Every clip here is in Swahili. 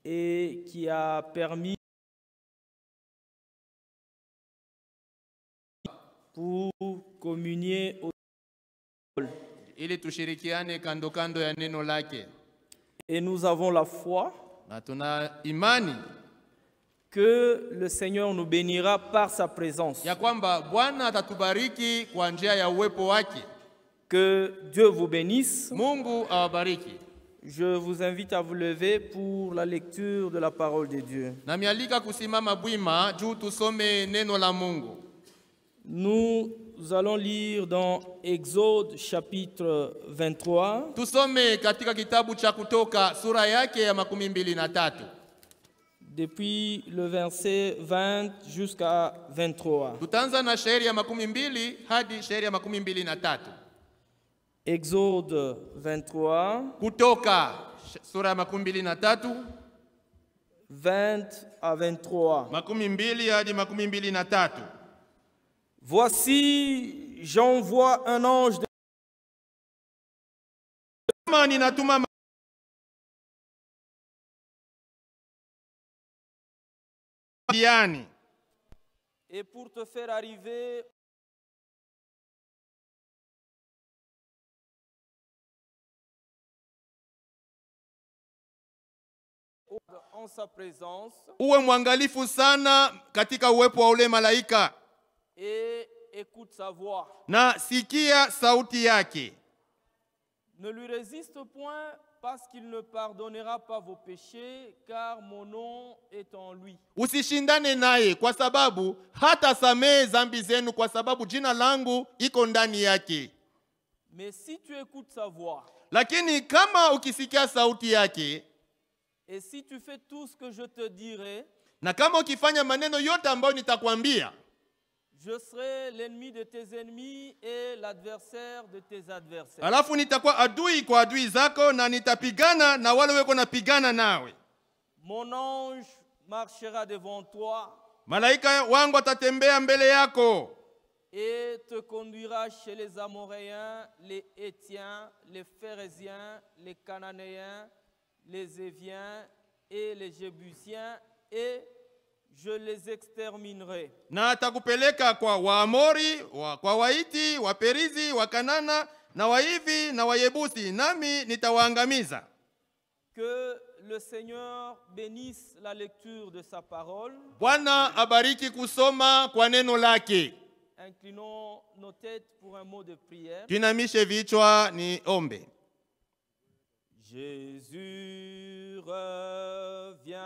et qui a permis pour communier au ili tushirikiane kando kando ya neno lake. Et nous avons la foi Na tuna imani que le Seigneur nous bénira par sa présence. ya kwamba Bwana atatubariki kwa njia ya uwepo wake. Que Dieu vous bénisse. Mungu awabariki. Je vous invite à vous lever pour la lecture de la parole de Dieu. Na mialika kusimama bwima juu tusome neno la Mungu. Nous allons lire dans Exode chapitre 23. Tusome katika kitabu cha Kutoka sura yake ya 23. Depuis le verset 20 jusqu'à 23. Tutaanza na shairi ya 20 hadi shairi ya 23. Exode 23. Kutoka sura ya 23. 20 à 23. 20 hadi 23. Voici, j'envoie un ange de ninatuma et pour te faire arriver en sa présence. Uwe mwangalifu sana katika uwepo wa ule malaika. Et écoute sa voix. Na sikia sauti yake. Ne lui résiste point parce qu'il ne pardonnera pas vos péchés, car mon nom est en lui. Usishindane naye kwa sababu hata samehe dhambi zenu kwa sababu jina langu iko ndani yake. Mais si tu écoutes sa voix, lakini kama ukisikia sauti yake, et si tu fais tout ce que je te dirai, na kama ukifanya maneno yote ambayo nitakwambia, je serai l'ennemi de tes ennemis et l'adversaire de tes adversaires. alafu nitakuwa adui kwa adui zako na nitapigana na wale weko napigana nawe. Mon ange marchera devant toi. Malaika wangu atatembea mbele yako. Et te conduira chez les Amoréens, les Hétiens, les Phérésiens, les Cananéens, les Éviens et les Jébusiens, et je les exterminerai. Na atakupeleka kwa Waamori, kwa Waiti, Waperizi, Wakanana, na Waivi, na Wayebusi, nami nitawaangamiza. Que le Seigneur bénisse la lecture de sa parole. Bwana abariki kusoma kwa neno lake. Inclinons nos têtes pour un mot de prière. Tuinamishe vichwa ni ombe. Jésus revient.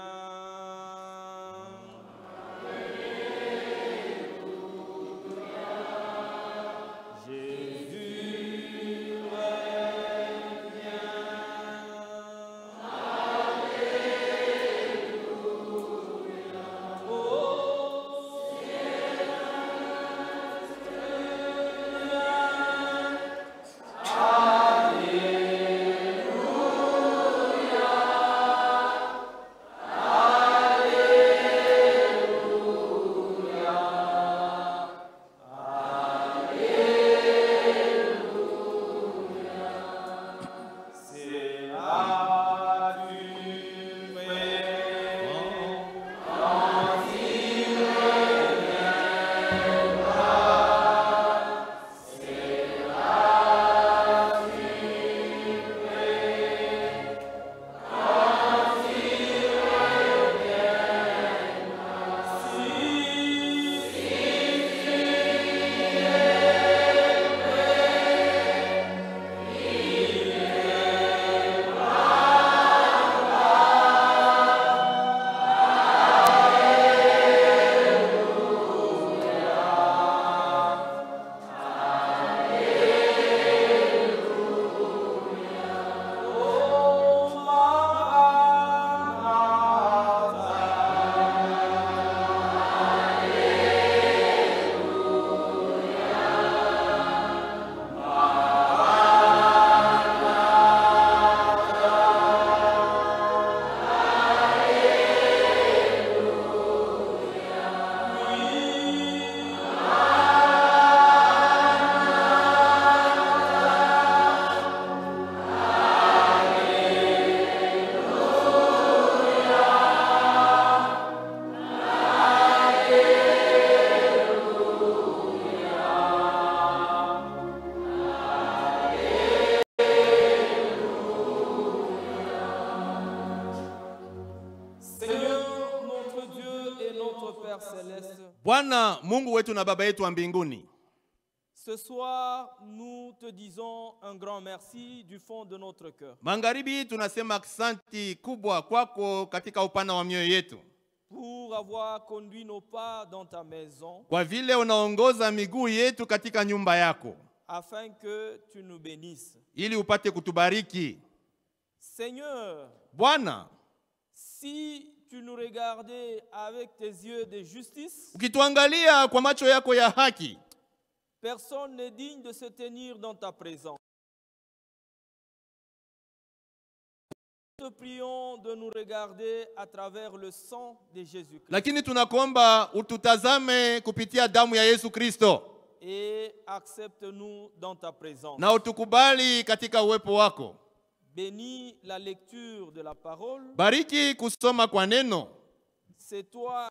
Père céleste, Bwana Mungu wetu na Baba yetu wa mbinguni, ce soir, nous te disons un grand merci du fond de notre cœur. magharibi tunasema asante kubwa kwako katika upana wa mioyo yetu, pour avoir conduit nos pas dans ta maison, kwa vile unaongoza miguu yetu katika nyumba yako, afin que tu nous bénisses. ili upate kutubariki. Seigneur, Bwana, si tu nous regardais avec tes yeux de justice, ukituangalia kwa macho yako ya haki, personne n'est digne de se tenir dans ta présence. Nous te prions de nous regarder à travers le sang de Jésus-Christ. lakini tunakuomba ututazame kupitia damu ya Yesu Kristo, Et accepte-nous dans ta présence. na utukubali katika uwepo wako. Bénis la lecture de la parole. Bariki kusoma kwa neno. C'est toi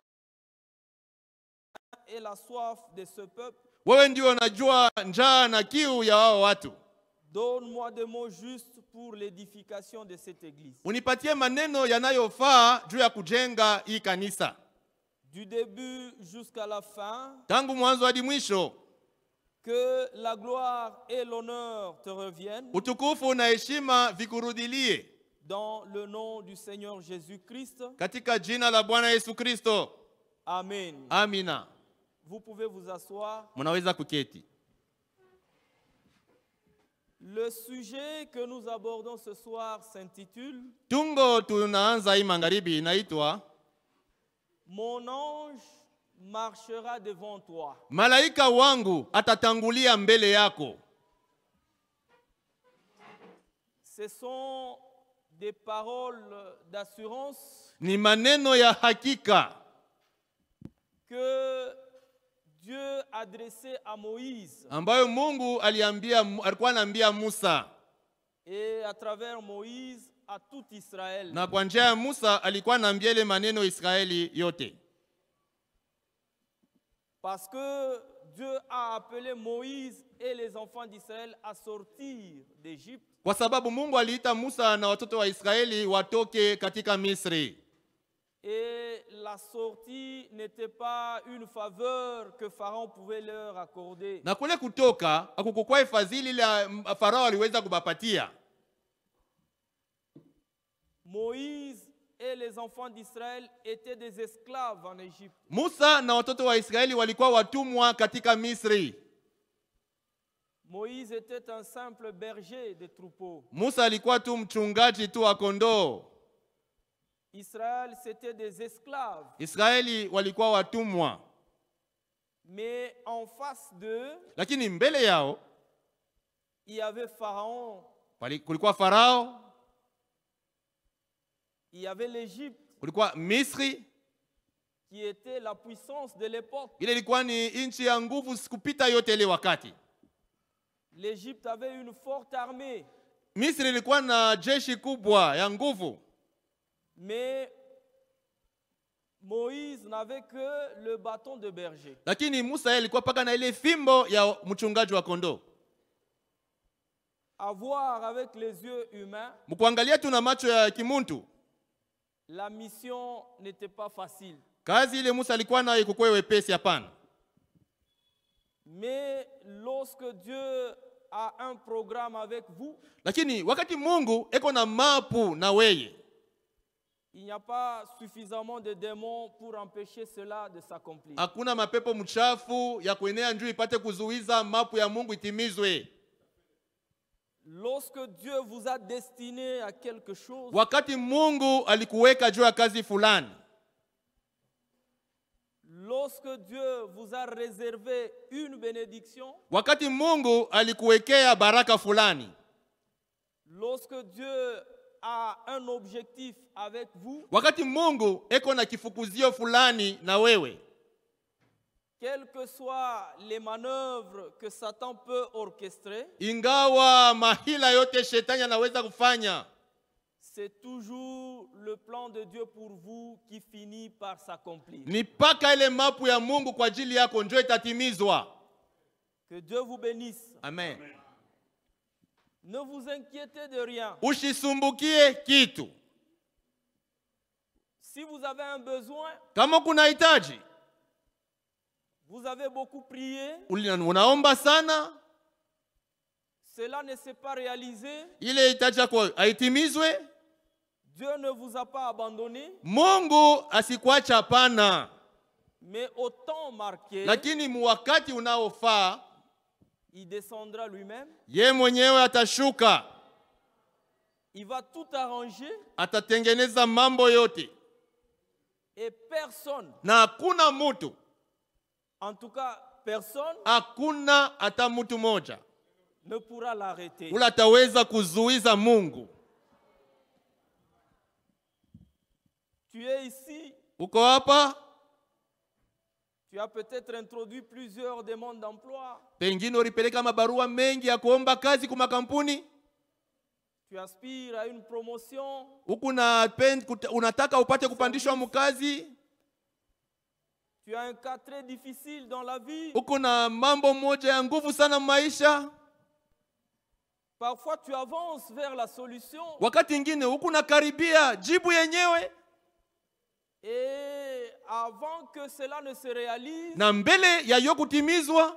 et la soif de ce peuple. Wewe ndio unajua njaa na kiu ya wao watu. Donne-moi des mots justes pour l'édification de cette église. Unipatie maneno yanayofaa juu ya kujenga hii kanisa, Du début jusqu'à la fin, tangu mwanzo hadi mwisho. que la gloire et l'honneur te reviennent. Utukufu na heshima vikurudilie, Dans le nom du Seigneur Jésus-Christ. katika jina la Bwana Yesu Kristo. Amen. Amina. Vous pouvez vous asseoir. Mnaweza kuketi. Le sujet que nous abordons ce soir s'intitule Tungo tunaanza hii magharibi inaitwa Mon ange marchera devant toi. malaika wangu atatangulia mbele yako. Ce sont des paroles d'assurance Ni maneno ya hakika que Dieu adressait à Moïse. ambayo Mungu alikuwa anaambia Musa, Et à travers Moïse à tout Israël. na kwa njia ya Musa alikuwa anaambia ile maneno Israeli yote. Parce que Dieu a appelé Moïse et les enfants d'Israël à sortir d'Égypte. Kwa sababu Mungu aliita Musa na watoto wa Israeli watoke katika Misri. Et la sortie n'était pas une faveur que Pharaon pouvait leur accorder. Na kule kutoka hakukuwa fadhili ile Farao aliweza kubapatia. Moïse et les enfants d'Israël étaient des esclaves en Égypte. Musa na watoto wa Israeli walikuwa watumwa katika Misri. Moïse était un simple berger de troupeaux. Musa alikuwa tu mchungaji tu wa kondoo. Israël, c'était des esclaves. Israeli walikuwa watumwa. Mais en face d'eux, Lakini mbele yao il y avait Pharaon, kulikuwa Farao, il y avait l'Égypte, kulikuwa Misri. qui était la puissance de l'époque. Ile ilikuwa ni nchi ya nguvu sikupita yote ile wakati. L'Égypte avait une forte armée. Misri ilikuwa na jeshi kubwa ya nguvu. Mais Moïse n'avait que le bâton de berger. Lakini Musa yeye alikuwa paka na ile fimbo ya mchungaji wa kondoo. À voir avec les yeux humains, Mkuangalia tu na macho ya kimuntu, la mission n'était pas facile. kazi ile Musa alikuwa nayo ikuwa wepesi, hapana. Mais lorsque Dieu a un programme avec vous, Lakini wakati Mungu eko na mapu na weye, il n'y a pas suffisamment de démons pour empêcher cela de s'accomplir. hakuna mapepo mchafu ya kuenea njuu ipate kuzuiza mapu ya Mungu itimizwe. Lorsque Dieu vous a destiné à quelque chose, Wakati Mungu alikuweka juu ya kazi fulani, lorsque Dieu vous a réservé une bénédiction, wakati Mungu alikuwekea baraka fulani, lorsque Dieu a un objectif avec vous, wakati Mungu eko na kifukuzio fulani na wewe, quelles que soient les manœuvres que Satan peut orchestrer, ingawa mahila yote shetani anaweza kufanya, c'est toujours le plan de Dieu pour vous qui finit par s'accomplir. ni paka ile mapu ya Mungu kwa ajili yako njoo itatimizwa. Que Dieu vous bénisse. Amen. Ne vous inquiétez de rien. Usisumbukie kitu. Si vous avez un besoin, Kama kuna hitaji, Vous avez beaucoup prié. Unaomba sana, Cela ne s'est pas réalisé. ile hitaji yako haitimizwe. Dieu ne vous a pas abandonné. Mungu asikuacha, hapana. Mais au temps marqué, Lakini wakati unaofaa, il descendra lui-même. ye mwenyewe atashuka, Il va tout arranger. atatengeneza mambo yote, Et personne, na hakuna mtu, en tout cas personne, hakuna hata mtu moja ne pourra l'arrêter. ule ataweza kuzuiza Mungu. Tu es ici. Uko hapa, Tu as peut-être introduit plusieurs demandes d'emploi. pengine ulipeleka mabarua mengi ya kuomba kazi kwa makampuni. Tu aspires à une promotion. Huku unataka upate kupandishwa mkazi. Tu as un cas très difficile dans la vie. Huku na mambo moja ya nguvu sana maisha. Parfois tu avances vers la solution. Wakati ingine huku nakaribia jibu yenyewe, Et avant que cela ne se réalise, na mbele ya yo kutimizwa,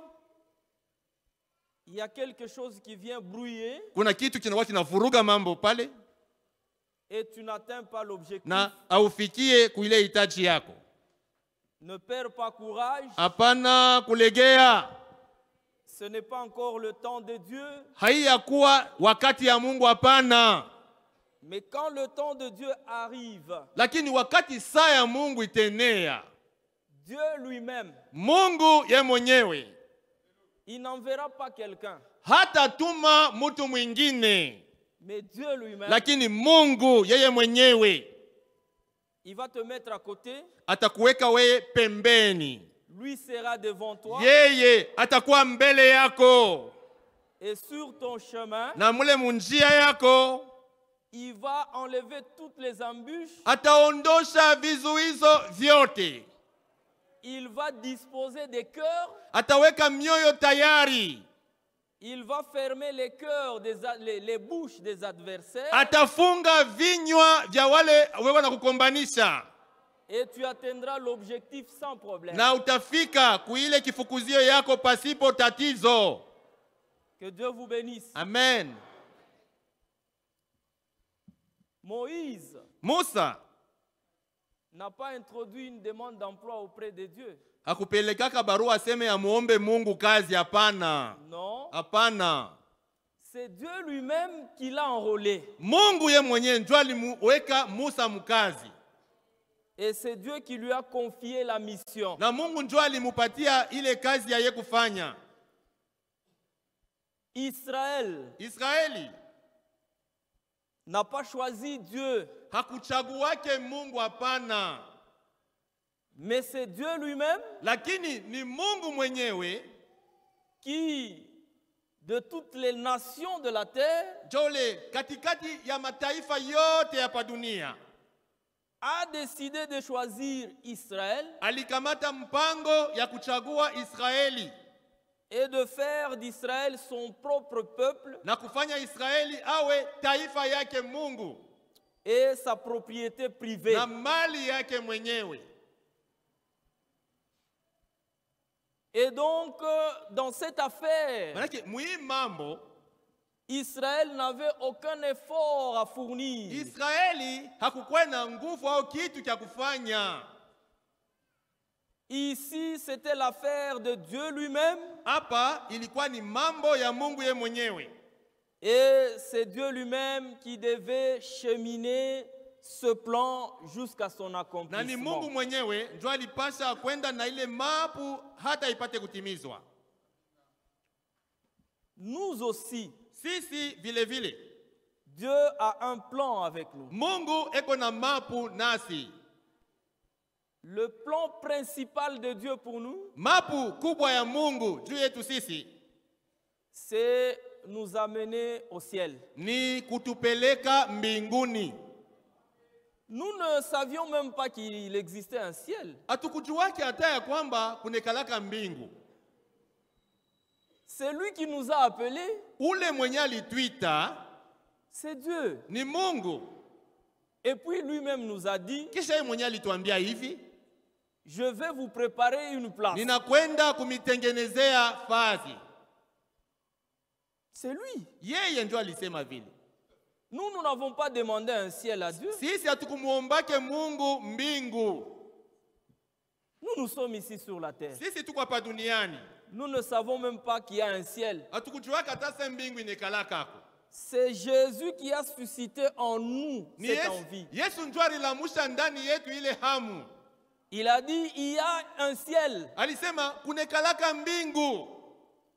il y a quelque chose qui vient brouiller. kuna kitu kinakuwa kinavuruga mambo pale, Et tu n'atteins pas l'objectif. na aufikie kuile hitaji yako. Ne perds pas courage. Hapana kulegea. Ce n'est pas encore le temps de Dieu. Haiyakuwa wakati ya Mungu, hapana. Mais quand le temps de Dieu arrive, Lakini wakati saa ya Mungu itenea, Dieu lui-même, Mungu ye mwenyewe il n'enverra pas quelqu'un. hata tuma mtu mwingine, Mais Dieu lui-même, lakini Mungu yeye mwenyewe il va te mettre à côté. atakuweka wewe pembeni. Lui sera devant toi. Yeye atakuwa mbele yako, Et sur ton chemin, na mule munjia yako il va enlever toutes les embûches. ataondosha vizuizo vyote, Il va disposer des cœurs. ataweka mioyo tayari, Il va fermer les cœurs, les bouches des adversaires. atafunga vinywa vya wale wewe na kukombanisha, Et tu atteindras l'objectif sans problème. na utafika kuile kifukuzio yako pasipo tatizo. Que Dieu vous bénisse. Amen. Moïse Musa n'a pas introduit une demande d'emploi auprès de Dieu. hakupelekaka barua aseme amuombe Mungu kazi, hapana. Non. Hapana. C'est Dieu lui-même qui l'a enrôlé. Mungu ye mwenyewe ndio alimuweka Musa mkazi, Et c'est Dieu qui lui a confié la mission. na Mungu ndio alimupatia ile kazi ya ye kufanya. Israël Israeli n'a pas choisi Dieu, hakuchaguake Mungu, hapana. mais c'est Dieu lui-même Lakini ni Mungu mwenyewe qui, de toutes les nations de la terre, jole katikati ya mataifa yote hapa dunia a décidé de choisir Israël alikamata mpango ya kuchagua Israeli et de faire d'Israël son propre peuple na kufanya Israeli awe taifa yake Mungu et sa propriété privée. na mali yake mwenyewe. Et donc, dans cette affaire, Manake mwi mambo Israël n'avait aucun effort à fournir. Israeli hakukuwa na nguvu au kitu cha kufanya. Ici, c'était l'affaire de Dieu lui-même. Hapa ilikuwa ni mambo ya Mungu ye mwenyewe, Et c'est Dieu lui-même qui devait cheminer ce plan jusqu'à son na ni accomplissement. Mungu mwenyewe ndio alipasha kwenda na ile mapu hata ipate kutimizwa. Nous aussi, Sisi vile vile Dieu a un plan avec nous. Mungu eko na mapu nasi. Le plan principal de Dieu pour nous, Mapu kubwa ya Mungu juu yetu sisi c'est nous amener au ciel. ni kutupeleka mbinguni. Nous ne savions même pas qu'il existait un ciel. Hatukujuwake hata ya kwamba kunekalaka mbingu. C'est lui qui nous a appelés, Ule mwenye alituita c'est Dieu. ni Mungu. Et puis lui-même nous a dit, Kisha yeye mwenye alituambia hivi, Je vais vous préparer une place. ninakwenda kumitengenezea fazi. C'est lui. Yeye ndio alisema vile. Nous n'avons pas demandé un ciel à Dieu. Sisi hatukumuombake Mungu mbingu. Nous sommes ici sur la terre. Sisi tuko hapa duniani. Nous ne savons même pas qu'il y a un ciel. Hatukujua hata mbingu inekalaka. C'est Jésus qui a suscité en nous cette envie. Yesu ndio alilamusha ndani yetu ile hamu. Il a dit, il y a un ciel. Alisema kunekalaka mbingu.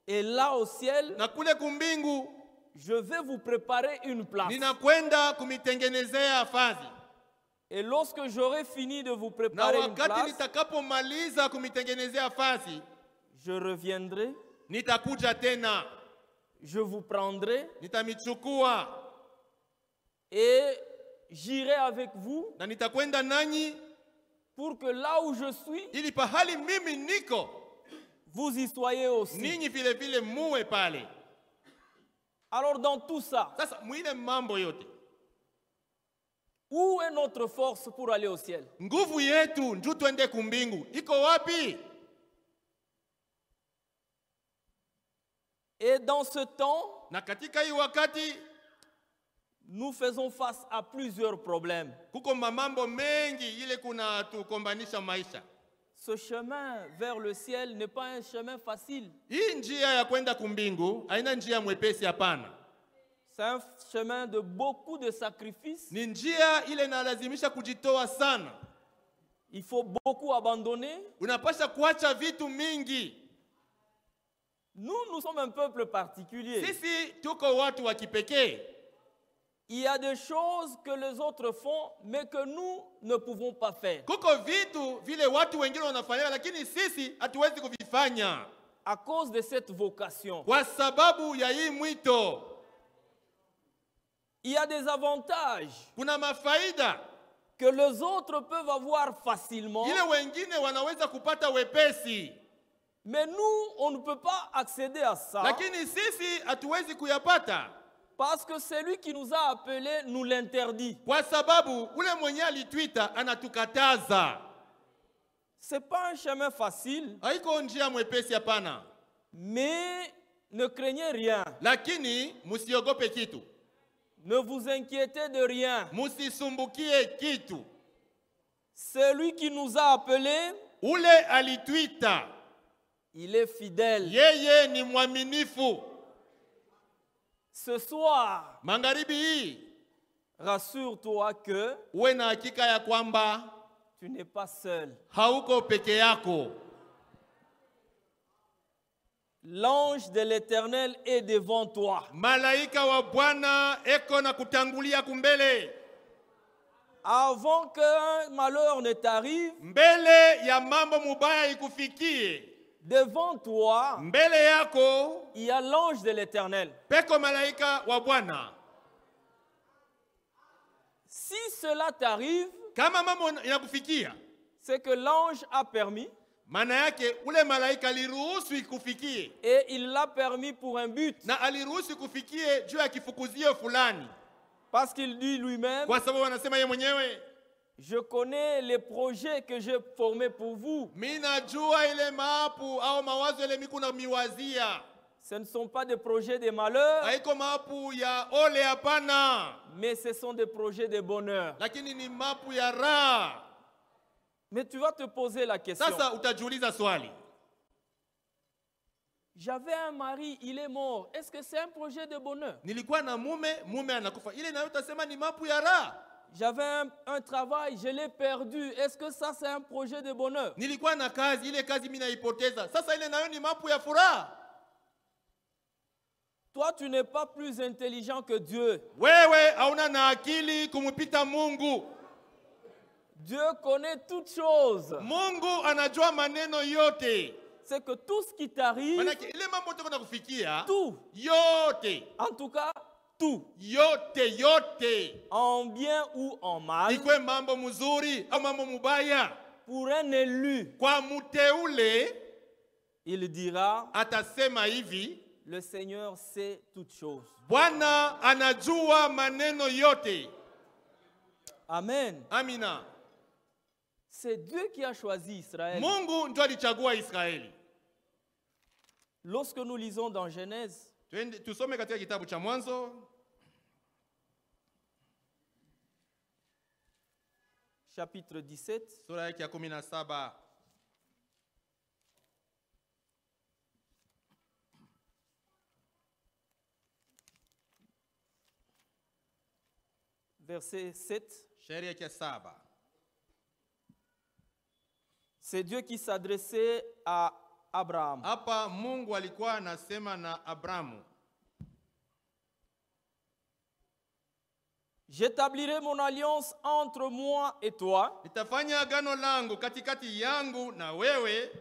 Et là au ciel, na kule kumbingu, je vais vous préparer une place. Ninakwenda kumitengenezea fazi. Et lorsque j'aurai fini de vous préparer une place, na wakati nitakapomaliza kumitengenezea fazi, je reviendrai. Nitakuja tena. Je vous prendrai. Nitamichukua. Et j'irai avec vous. Na nitakwenda nanyi. Pour que là où je suis, ili pahali mimi niko, vous y soyez aussi. Ninyi vile vile muwe pale. Alors dans tout ça, sasa mwile mambo yote, où est notre force pour aller au ciel? Nguvu yetu ndio twende kumbingu iko wapi? Et dans ce temps, na katika hii wakati, nous faisons face à plusieurs problèmes. Kuko mambo mengi ile kuna tukombanisha maisha. Ce chemin vers le ciel n'est pas un chemin facile. Hii njia ya kwenda kumbingu haina njia mwepesi, hapana. C'est un chemin de beaucoup de sacrifices. Ni njia ile inalazimisha kujitoa sana. Il faut beaucoup abandonner. Unapasha kuacha vitu mingi. Nous sommes un peuple particulier. Sisi tuko watu wa kipekee. Il y a des choses que les autres font, mais que nous ne pouvons pas faire. Kuko vitu vile watu wengine wanafanya, lakini sisi hatuwezi kuvifanya. À cause de cette vocation. Kwa sababu ya hii mwito. Il y a des avantages. Kuna mafaida que les autres peuvent avoir facilement. Ile wengine wanaweza kupata wepesi. Mais nous, on ne peut pas accéder à ça. Lakini sisi hatuwezi kuyapata. Parce que celui qui nous a appelés nous l'interdit. Kwa sababu ule mwenye alituita anatukataza. C'est pas un chemin facile. Haiko njia mwepesi, hapana. Mais ne craignez rien. Lakini musiogope kitu. Ne vous inquiétez de rien. Musisumbukie kitu. Celui qui nous a appelés, ule alituita, il est fidèle. Yeye ni mwaminifu. Ce soir, magharibi hii, rassure-toi que uwe na hakika ya kwamba tu n'es pas seul. Hauko peke yako. L'ange de l'Éternel est devant toi. Malaika wa Bwana eko na kutangulia kumbele. Avant qu'un malheur ne t'arrive, mbele ya mambo mubaya ikufikie, devant toi, mbele yako, il y a l'ange de l'Éternel. Peko malaika wa Bwana. Si cela t'arrive, kama mambo inakufikia, c'est que l'ange a permis. Maana yake ule malaika aliruhusu ikufikie. Et il l'a permis pour un but. Na aliruhusu kufikie juu ya kifukuzio fulani. Parce qu'il dit lui-même, kwa sababu anasema yeye mwenyewe, je connais les projets que j'ai formés pour vous. Mimi najua ile mapu au mawazo ile miku na miwazia. Ce ne sont pas des projets de malheur. Haiko mapu ya ole, hapana. Mais ce sont des projets de bonheur. Lakini ni mapu ya raha. Mais tu vas te poser la question. Sasa utajiuliza swali. J'avais un mari, il est mort. Est-ce que c'est un projet de bonheur? Nilikuwa na mume anakufa. Ile nayo utasema ni mapu ya raha. J'avais un travail, je l'ai perdu. Est-ce que ça c'est un projet de bonheur? Nilikuwa na kazi, ile kazi mimi naipoteza. Sasa ile nayo ni mapu ya furaha. Toi, tu n'es pas plus intelligent que Dieu. Wewe hauna na akili kumupita Mungu. Dieu connaît toutes choses. Mungu anajua maneno yote. C'est que tout ce qui t'arrive, ile mambo utakayokuwa kufikia, tout, yote, en tout cas, tout, yote, en bien ou en mal, ikwe mambo mzuri au mambo mubaya, pour un élu, kwa muteule, il dira, atasema hivi, le Seigneur sait toutes choses. Bwana anajua maneno yote. Amen. Amina. C'est Dieu qui a choisi Israël. Mungu ndio alichagua Israeli. Lorsque nous lisons dans Genèse, Tusome katika kitabu cha Mwanzo chapitre 17, sura yake ya 17. verset 7, Shairi yake ya 7. c'est Dieu qui s'adressait à Abraham. Hapa Mungu alikuwa anasema na Abrahamu. J'établirai mon alliance entre moi et toi Nitafanya agano langu katikati yangu na wewe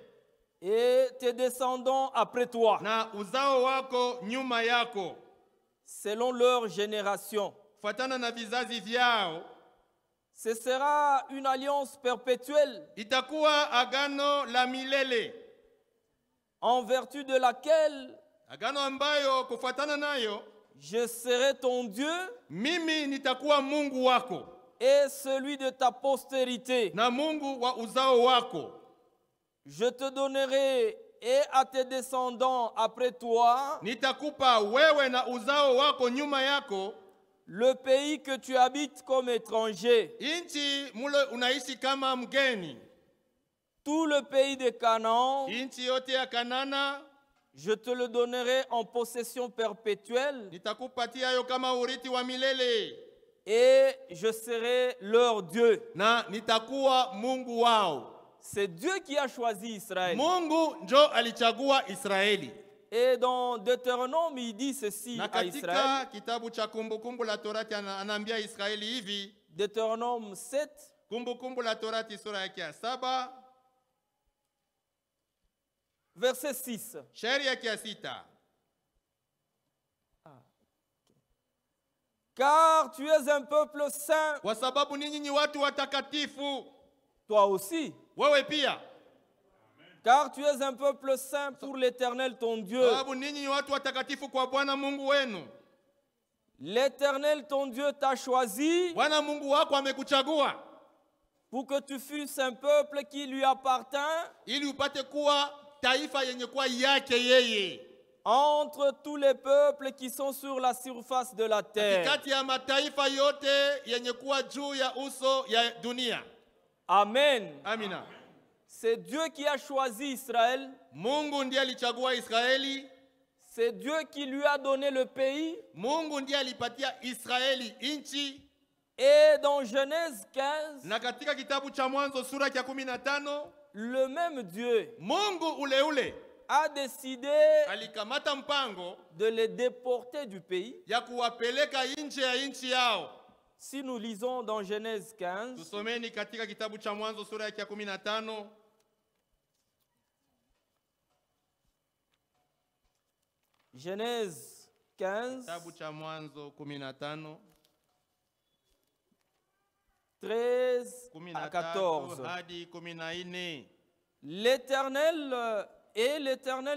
et tes descendants après toi, na uzao wako nyuma yako, selon leur génération. kufuatana na vizazi vyao. Ce sera une alliance perpétuelle Itakuwa agano la milele, en vertu de laquelle agano ambayo kufuatana nayo je serai ton Dieu mimi nitakuwa Mungu wako et celui de ta postérité. na Mungu wa uzao wako. Je te donnerai et à tes descendants après toi Nitakupa wewe na uzao wako nyuma yako le pays que tu habites comme étranger, inchi mule unaishi kama mgeni, tout le pays de Canaan. inchi yote ya Kanana Je te le donnerai en possession perpétuelle nitakupatia hayo kama urithi wa milele, et je serai leur Dieu. na nitakuwa Mungu wao. C'est Dieu qui a choisi Israël. Mungu njo alichagua Israeli. Et dans Deutéronome, il dit ceci Na à Israël. katika kitabu cha Kumbukumbu la Torati anaambia Israeli hivi, Deutéronome 7, Kumbukumbu la Torati sura yake ya 7 verset 6. shairi yake ya 6. Car tu es un peuple saint, Kwa sababu ninyi ni watu watakatifu, toi aussi. wewe pia. Car tu es un peuple saint pour l'Éternel ton Dieu. Sababu ninyi ni watu watakatifu kwa Bwana Mungu wenu. L'Éternel ton Dieu t'a choisi Bwana Mungu wako amekuchagua pour que tu fusses un peuple qui lui appartint ili upate kuwa taifa yenye kuwa yake yeye, entre tous les peuples qui sont sur la surface de la terre. kati ya mataifa yote yenye kuwa juu ya uso ya dunia. Amen. Amina. C'est Dieu qui a choisi Israël. Mungu ndiye alichagua Israeli. C'est Dieu qui lui a donné le pays. Mungu ndiye alipatia Israeli inchi. Et dans Genèse 15, Na katika kitabu cha Mwanzo sura ya 15, le même Dieu Mungu ule a décidé alikamata mpango de les déporter du pays. ya kuwapeleka nje ya inchi yao. Si nous lisons dans Genèse 15, Tusomeni katika kitabu cha Mwanzo sura ya 15. Genèse 15, Kitabu cha Mwanzo 15 13 à 14. hadi 14. L'Éternel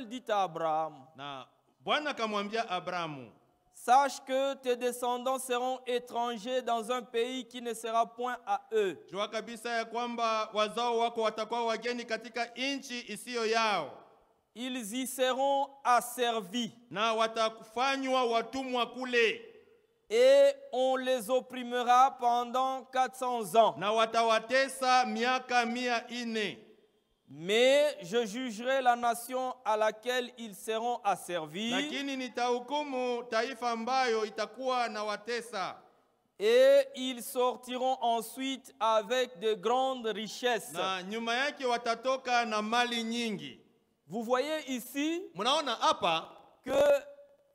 dit à Abraham, Na Bwana akamwambia Abrahamu, sache que tes descendants seront étrangers dans un pays qui ne sera point à eux. jua kabisa ya kwamba wazao wako watakuwa wageni katika nchi isiyo yao, Ils y seront asservis na watakufanywa watumwa kule, et on les opprimera pendant 400 ans. na watawatesa miaka 400. Mais je jugerai la nation à laquelle ils seront asservis Lakini nitahukumu taifa ambayo itakuwa na watesa, et ils sortiront ensuite avec de grandes richesses. na nyuma yake watatoka na mali nyingi. Vous voyez ici Mnaona hapa que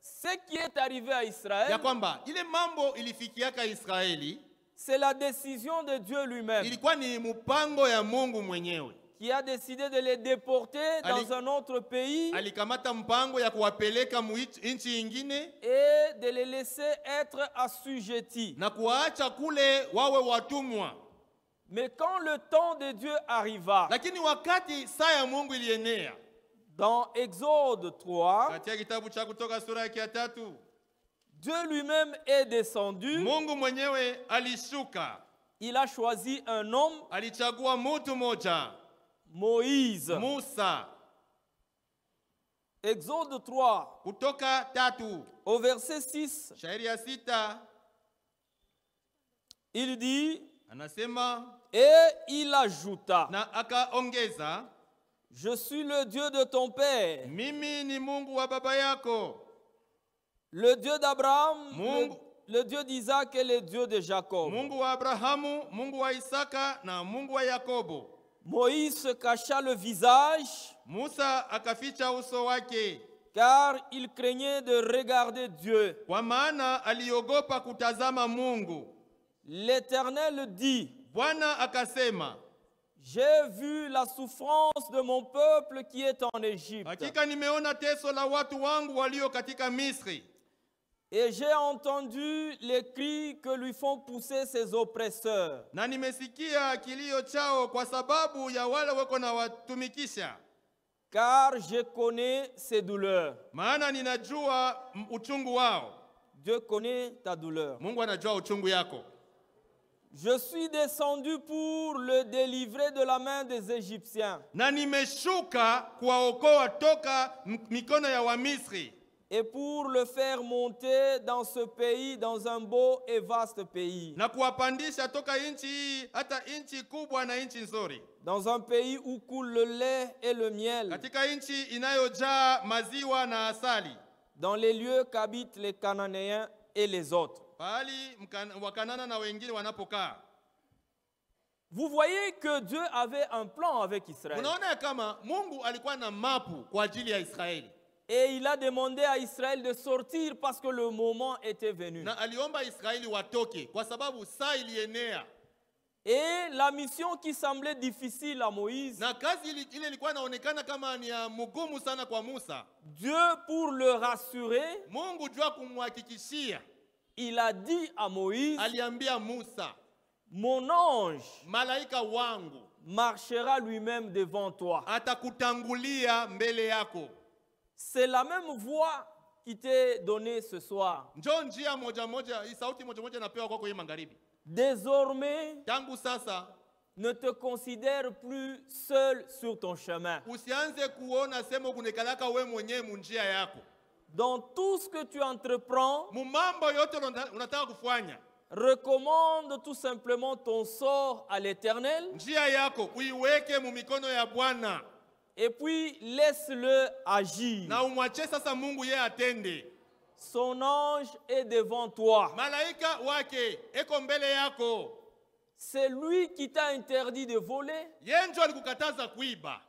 ce qui est arrivé à ya Israël, kwamba ile mambo ilifikiaka Israeli c'est la décision de Dieu lui-même ilikuwa ni mpango ya Mungu mwenyewe. qui a décidé de les déporter dans un autre pays Alikamata mpango ya kuwapeleka nchi ingine et de les laisser être assujettis. na kuwaacha kule wawe watumwa. Mais quand le temps de Dieu arriva, Lakini wakati saa ya Mungu ilienea, dans Exode 3, katika kitabu cha Kutoka sura ya 3, Dieu lui-même est descendu Mungu mwenyewe alishuka il a choisi un homme, alichagua mtu moja, Moïse. Musa. Exode 3, Kutoka 3 au verset 6, shairi ya 6 il dit, anasema, et il ajouta, na akaongeza, je suis le Dieu de ton père, mimi ni Mungu wa baba yako, le Dieu d'Abraham, Mungu. le Dieu d'Isaac et le Dieu de Jacob. Mungu wa Abrahamu, Mungu wa Isaka na Mungu wa Yakobo. Moïse se cacha le visage, Musa akaficha uso wake, car il craignait de regarder Dieu. kwa maana aliogopa kutazama Mungu. L'Éternel dit, Bwana akasema, j'ai vu la souffrance de mon peuple qui est en Égypte, hakika nimeona teso la watu wangu walio katika Misri, et j'ai entendu les cris que lui font pousser ses oppresseurs. na nimesikia kilio chao kwa sababu ya wale wako na watumikisha, Car je connais ses douleurs. maana ninajua uchungu wao. Dieu connaît ta douleur. Mungu anajua uchungu yako. Je suis descendu pour le délivrer de la main des Égyptiens Na nimeshuka kuwaokoa toka mikono ya Wamisri, et pour le faire monter dans ce pays, dans un beau et vaste pays, na kuwapandisha toka nchi hii hata nchi kubwa na nchi nzuri, dans un pays où coule le lait et le miel, katika nchi inayojaa maziwa na asali, dans les lieux qu'habitent les Cananéens et les autres. pahali Wakanana na wengine wanapokaa. Vous voyez que Dieu avait un plan avec Israël. Unaona kama Mungu alikuwa na mapu kwa ajili ya Israeli, Et il a demandé à Israël de sortir parce que le moment était venu. na aliomba Israeli watoke kwa sababu saa ilienea, Et la mission qui semblait difficile à Moïse, na kazi ile ilikuwa inaonekana kama ni ya mgumu sana kwa Musa. Dieu, pour le rassurer, Mungu jua kumhakikishia, il a dit à Moïse, aliambia Musa, mon ange malaika wangu marchera lui-même devant toi. atakutangulia mbele yako. C'est la même voix qui t'est donnée ce soir. Njoo njia moja moja, sauti moja moja napewa kwako hii magharibi. Désormais, Tangu sasa ne te considère plus seul sur ton chemin. usianze kuona sema kunekalaka we mwenyewe munjia yako. Dans tout ce que tu entreprends, Mumambo yote unataka kufanya, recommande tout simplement ton sort à l'Éternel njia yako uiweke mumikono ya Bwana, et puis laisse-le agir. na umwache sasa Mungu yeye atende. Son ange est devant toi. Malaika wake eko mbele yako. C'est lui qui t'a interdit de voler. Yeye ndio alikukataza kuiba.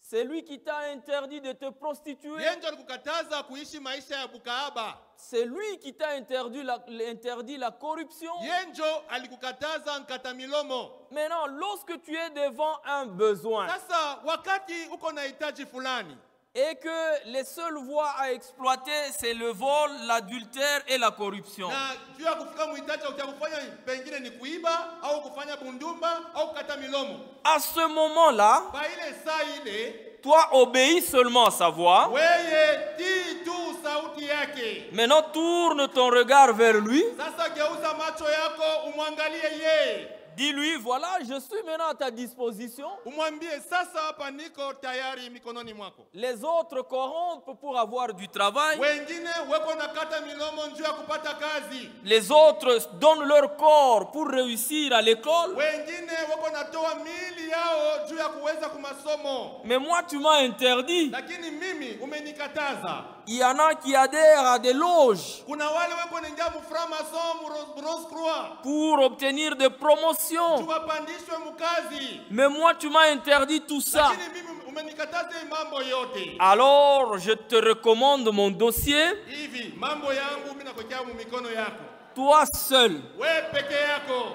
C'est lui qui t'a interdit de te prostituer. Yeye ndio alikukataza kuishi maisha ya bukaaba. C'est lui qui t'a interdit la corruption. Yeye ndio alikukataza nkata milomo. Maintenant, lorsque tu es devant un besoin Sasa wakati uko na hitaji fulani, et que les seules voies à exploiter, c'est le vol, l'adultère et la corruption, na juu ya kufika muhitaji utakufanya pengine ni kuiba au kufanya bundumba au kukata milomo, à ce moment-là, kwa ile saa ile toi obéis seulement à sa voix. weye tii tu sauti yake. Maintenant, tourne ton regard vers lui. Sasa geuza macho yako umwangalie yeye. Dis-lui, voilà, je suis maintenant à ta disposition. Umwambie sasa hapa niko tayari mikononi mwako. Les autres corrompent pour avoir du travail. Wengine weko nakata milomo njuu ya kupata kazi. Les autres donnent leur corps pour réussir à l'école. Wengine weko natoa miili yao juu ya kuweza kumasomo. Mais moi, tu m'as interdit. Lakini mimi umenikataza. Il y en a qui adhèrent à des loges Kuna wale weko ningia muframason Rose Croix. pour obtenir des promotions. Tuwapandishwe mukazi. Mais moi, tu m'as interdit tout ça. Lakini mimi umenikataza mambo yote. Alors, je te recommande mon dossier. Hivi mambo yangu mimi nakuwekea mu mikono yako. Toi seul, Wewe peke yako.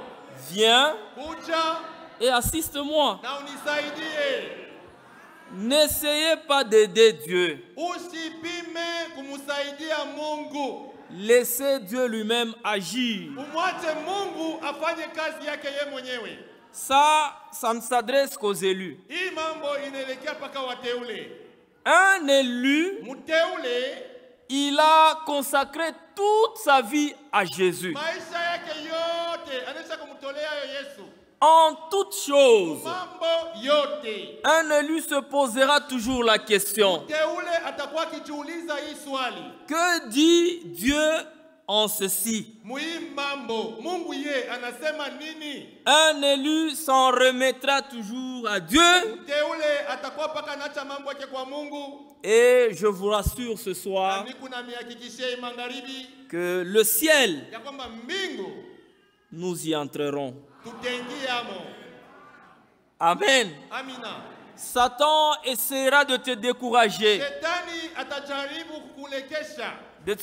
viens Kuja et assiste-moi. na unisaidie. N'essayez pas d'aider Dieu. Usipime kumsaidia Mungu. Laissez Dieu lui-même agir. Umwache Mungu afanye kazi yake yeye mwenyewe. Ça ne s'adresse qu'aux élus. Hii mambo inaelekea paka wateule. Un élu, Mteule il a consacré toute sa vie à Jésus. maisha yake yote anaisha kumtolea Yesu En toutes choses, mambo yote. un élu se posera toujours la question, Teule atakuwa akijiuliza hii swali. que dit Dieu en ceci? Mambo Mungu ye anasema nini? Un élu s'en remettra toujours à Dieu. Teule atakuwa paka naacha mambo yake kwa Mungu. Et je vous rassure ce soir que le ciel, nous y entrerons. Amen. Satan essaiera de te décourager, de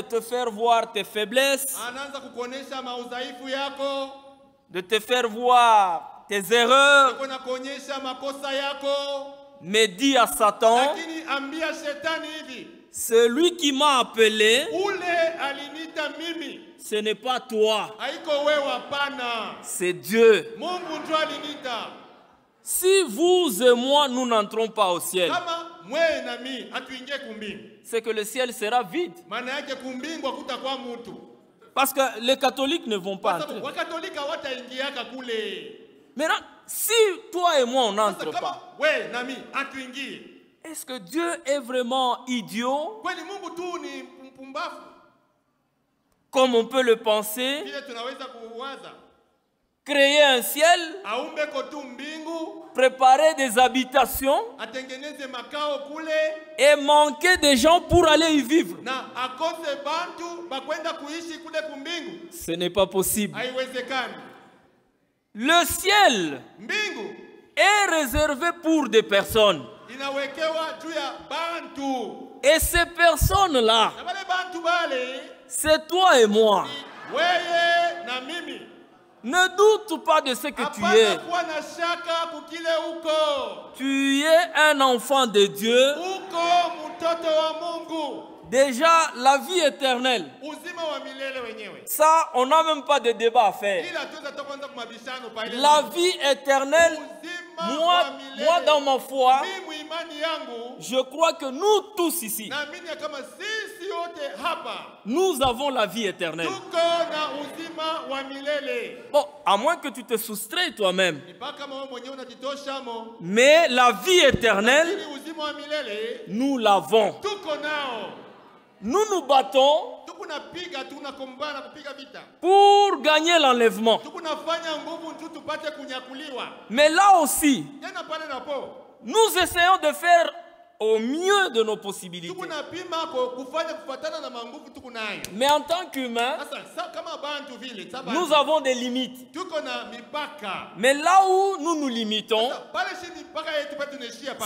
te faire voir tes faiblesses, de te faire voir tes erreurs. Mais dis à Satan, celui qui m'a appelé, ce n'est pas toi, c'est Dieu. Si vous et moi, nous n'entrons pas au ciel, c'est que le ciel sera vide. Parce que les catholiques ne vont pas entrer. Maintenant, si toi et moi on n'entre pas, est-ce que Dieu est vraiment idiot comme on peut le penser? Créer un ciel, préparer des habitations et manquer des gens pour aller y vivre. Ce n'est pas possible. Le ciel est réservé pour des personnes. Et ces personnes-là, c'est toi et moi. Ne doute pas de ce que tu es. Tu es un enfant de Dieu. Déjà, la vie éternelle, ça, on n'a même pas de débat à faire. La vie éternelle, moi dans ma foi, je crois que nous tous ici, nous avons la vie éternelle. Bon, à moins que tu te soustrais toi-même. Mais la vie éternelle, nous l'avons. Nous nous battons pour gagner l'enlèvement. Mais là aussi, nous essayons de faire au mieux de nos possibilités. Mais en tant qu'humains, nous avons des limites. Mais là où nous nous limitons,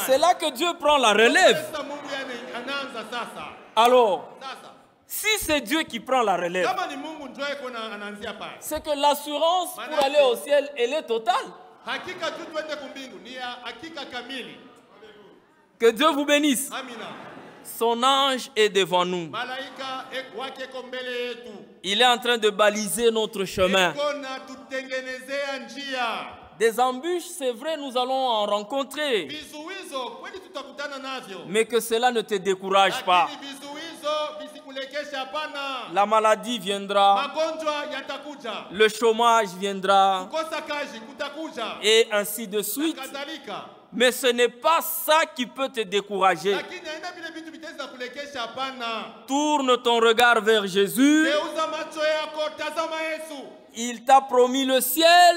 c'est là que Dieu prend la relève. Alors, si c'est Dieu qui prend la relève, c'est que l'assurance pour aller au ciel, elle est totale. Que Dieu vous bénisse. Son ange est devant nous. Il est en train de baliser notre chemin. Des embûches, c'est vrai, nous allons en rencontrer. Mais que cela ne te décourage pas. La maladie viendra, le chômage viendra, et ainsi de suite. Mais ce n'est pas ça qui peut te décourager. Tourne ton regard vers Jésus. Il t'a promis le ciel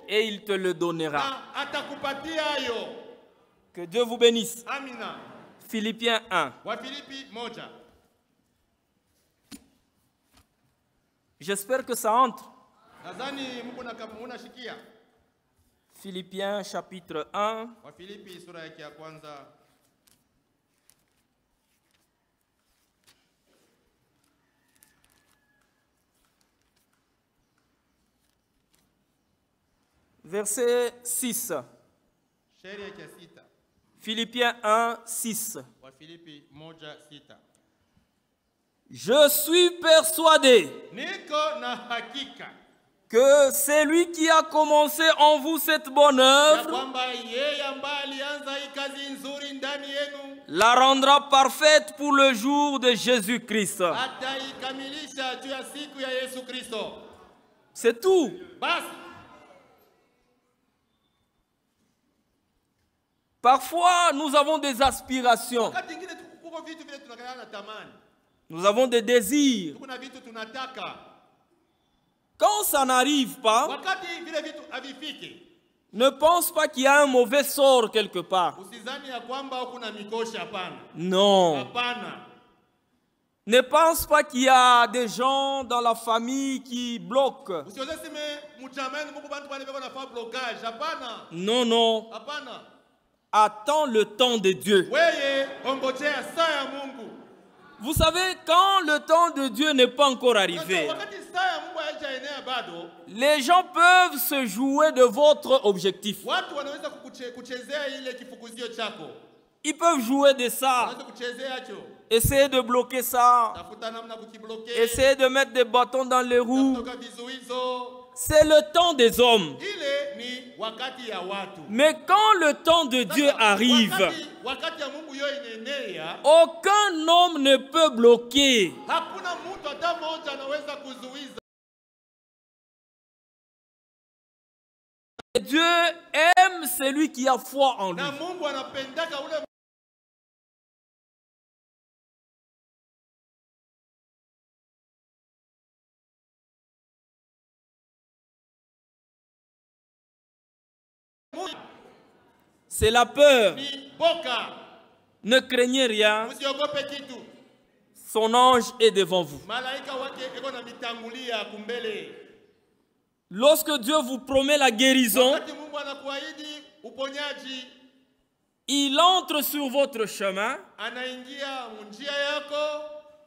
et il te le donnera. Que Dieu vous bénisse. Philippiens 1. J'espère que ça entre. Philippiens chapitre 1. Verset 6. Philippiens 1, 6. Je suis persuadé que c'est lui qui a commencé en vous cette bonne ya œuvre kwamba yeye ambaye alianza hii kazi nzuri ndani yenu la rendra parfaite pour le jour de Jésus-Christ. ataikamilisha juu ya siku ya Yesu Kristo. C'est tout. Basi Parfois, nous avons des aspirations, wakati ingine kuko vitu vile tunakaa na tamani, nous avons des désirs. kuna vitu tunataka, Quand ça n'arrive pas, wakati vile vitu havifiki, ne pense pas qu'il y a un mauvais sort quelque part. usizani ya kwamba kuna mikoshi. Hapana, Non. hapana. Ne pense pas qu'il y a des gens dans la famille qui bloquent. Usiweze sema mchamani Mungu bantu bale beko nafanya blocage. Hapana, Non, non. hapana. Attends le temps de Dieu. Weye ongojea saa ya Mungu. Vous savez, quand le temps de Dieu n'est pas encore arrivé, Wakati saa ya Mungu haijaenea bado, les gens peuvent se jouer de votre objectif. watu wanaweza kuchezea ile kifukuzio chako. Ils peuvent jouer de ça, Wanaweza kuchezea hicho. essayer de bloquer ça, Tafuta namna kukibloke. essayer de mettre des bâtons dans les roues. Kutoka vizuizo. C'est le temps des hommes. Ile ni wakati ya watu. Mais quand le temps de Dieu arrive, Wakati ya Mungu yo inenea, aucun homme ne peut bloquer. hakuna mtu hata mmoja anaweza kuzuiza. Dieu aime celui qui a foi en lui. Na Mungu anapendaka ule C'est la peur. ni boka. Ne craignez rien. Usiogope kitu. Son ange est devant vous. Malaika wake eko na mitangulia kumbele. Lorsque Dieu vous promet la guérison, Wakati Mungu anakuahidi uponyaji, il entre sur votre chemin. anaingia njia yako,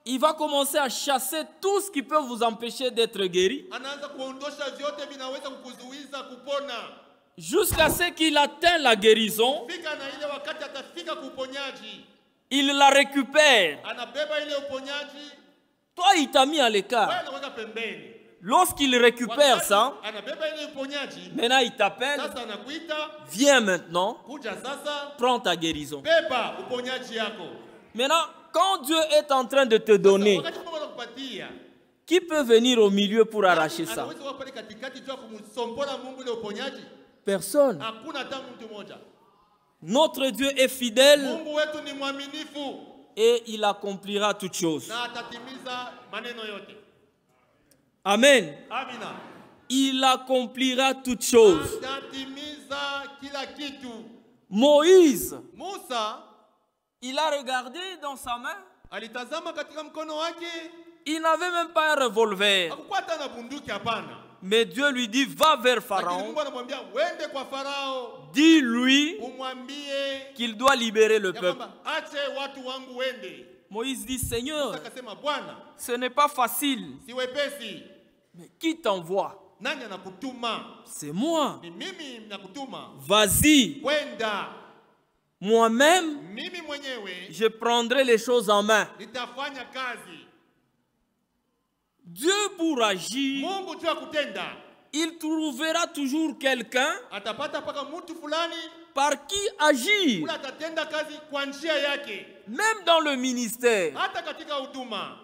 Il va commencer à chasser tout ce qui peut vous empêcher d'être guéri, anaanza kuondosha vyote vinaweza kukuzuiza kupona. jusqu'à ce qu'il atteigne la guérison. Fika na ile wakati atafika kuponyaji, Il la récupère. anabeba ile uponyaji, Toi, il t'a mis à l'écart. wewe unaweka pembeni. Lorsqu'il récupère ça, Anabeba ile uponyaji, maintenant il t'appelle. sasa anakuita, Viens maintenant, kuja sasa, prends ta guérison. beba uponyaji yako. Maintenant, quand Dieu est en train de te donner, Wakati Mungu anakupatia, qui peut venir au milieu pour arracher ça? anaweza kuwa pale katikati tu ya kumsombola Mungu ile uponyaji? Personne. Hakuna hata mtu mmoja. Notre Dieu est fidèle Mungu wetu ni mwaminifu et il accomplira toutes choses. na atatimiza maneno yote. Amen. Amina. Il accomplira toutes choses. Atatimiza kila kitu. Moïse, Musa il a regardé dans sa main. alitazama katika mkono wake, Il n'avait même pas un revolver. hakukuwa hata na bunduki, hapana. Mais Dieu lui dit, va vers Lakini Pharaon. Mungu anamwambia wende kwa Farao, Dis-lui umwambie qu'il doit libérer le ya peuple. kwamba ache watu wangu wende. Moïse dit, Seigneur, Akasema, Bwana, ce n'est pas facile. si wepesi. Mais qui t'envoie? Nani anakutuma? C'est moi. Ni mimi nakutuma. Vas-y. Kwenda. Moi-même, Mimi mwenyewe je prendrai les choses en main. nitafanya kazi. Dieu pour agir, Mungu juu ya kutenda, il trouvera toujours quelqu'un atapata mpaka mtu fulani par qui agir. ule atatenda kazi kwa njia yake, Même dans le ministère. hata katika huduma.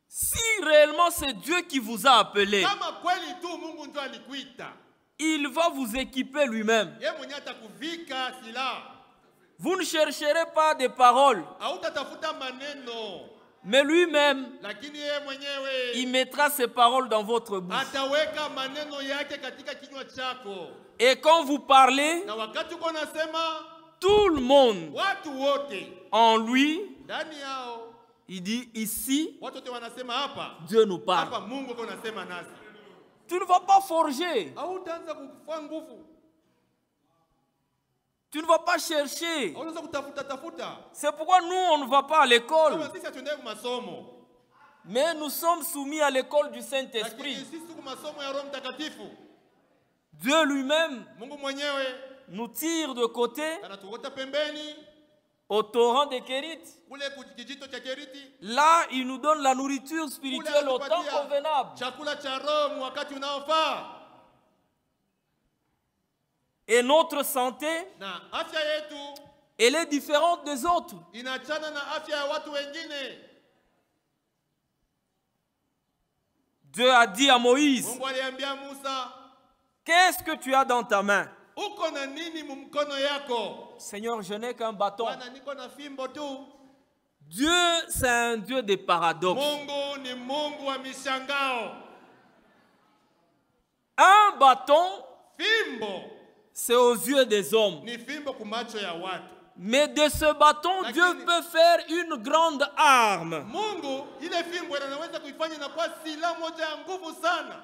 Si réellement c'est Dieu qui vous a appelé, Kama kweli tu Mungu ndio alikuita, il va vous équiper lui-même. yeye mwenyewe atakuvika silaha. Vous ne chercherez pas des paroles, Hautatafuta maneno, mais lui-même, lakini yeye mwenyewe il mettra ses paroles dans votre bouche. ataweka maneno yake katika kinywa chako. Et quand vous parlez, Na wakati uko nasema, tout le monde watu wote en lui, ndani yao, il dit ici, watu wote wanasema hapa, Dieu nous parle. hapa Mungu uko nasema nasi. Tu ne vas pas forger, Hautaanza kufua nguvu, tu ne vas pas chercher. hautaanza kutafuta tafuta. C'est pourquoi nous, on ne va pas à l'école, Kama sisi hatuendei kwa masomo, mais nous sommes soumis à l'école du lakini Saint-Esprit. sisi tuko masomo ya Roho Mtakatifu. Dieu lui-même Mungu mwenyewe nous tire de côté anatuota pembeni, au torrent de Kérit. kule kijito cha Keriti. Là, il nous donne la nourriture spirituelle au temps convenable. Chakula cha roho wakati unaofaa. Et notre santé, Na afya yetu elle est différente des autres. inachana na afya ya watu wengine. Dieu a dit à Moïse, Mungu aliambia Musa, qu'est-ce que tu as dans ta main? uko na nini mumkono yako? Seigneur, je n'ai qu'un bâton. Bwana, niko na fimbo tu. Dieu, c'est un Dieu des paradoxes. Mungu ni Mungu wa mishangao. Un bâton, Fimbo c'est aux yeux des hommes. ni fimbo kumacho ya watu. Mais de ce bâton, Lakini- Dieu peut faire une grande arme. Mungu ile fimbo inaweza kuifanya inakuwa silaha moja ya nguvu sana.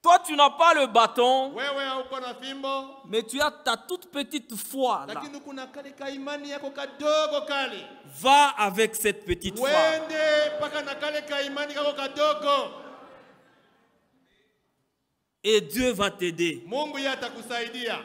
Toi, tu n'as pas le bâton, Wewe hauko na fimbo, mais tu as ta toute petite foi là. lakini kuna kale ka imani yako kadogo kale. Va avec cette petite foi. Wende paka na kale ka imani kako kadogo. Et Dieu va t'aider. Mungu yeye atakusaidia.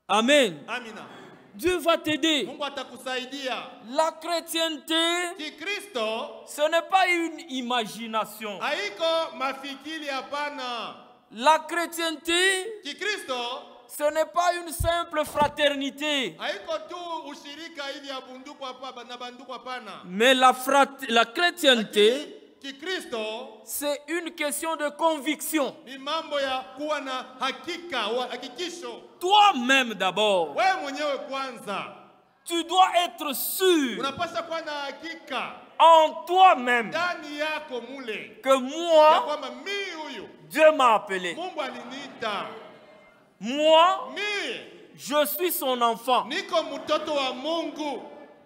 Amen. Amina. Dieu va t'aider. Mungu atakusaidia. La chrétienté, Kikristo ce n'est pas une imagination. haiko mafikiri hapana. La chrétienté, Kikristo ce n'est pas une simple fraternité. haiko tu ushirika hivi ya bunduku hapa na banduku hapana. Mais la chrétienté, Kikristo c'est une question de conviction. ni mambo ya kuwa na hakika, hakikisho. Toi-même d'abord, Wewe mwenyewe kwanza tu dois être sûr unapaswa kuwa na hakika en toi-même ndani yako mule que ya moi, kwamba mimi huyu Dieu m'a appelé. Mungu aliniita. Moi, Mimi je suis son enfant. niko mtoto wa Mungu.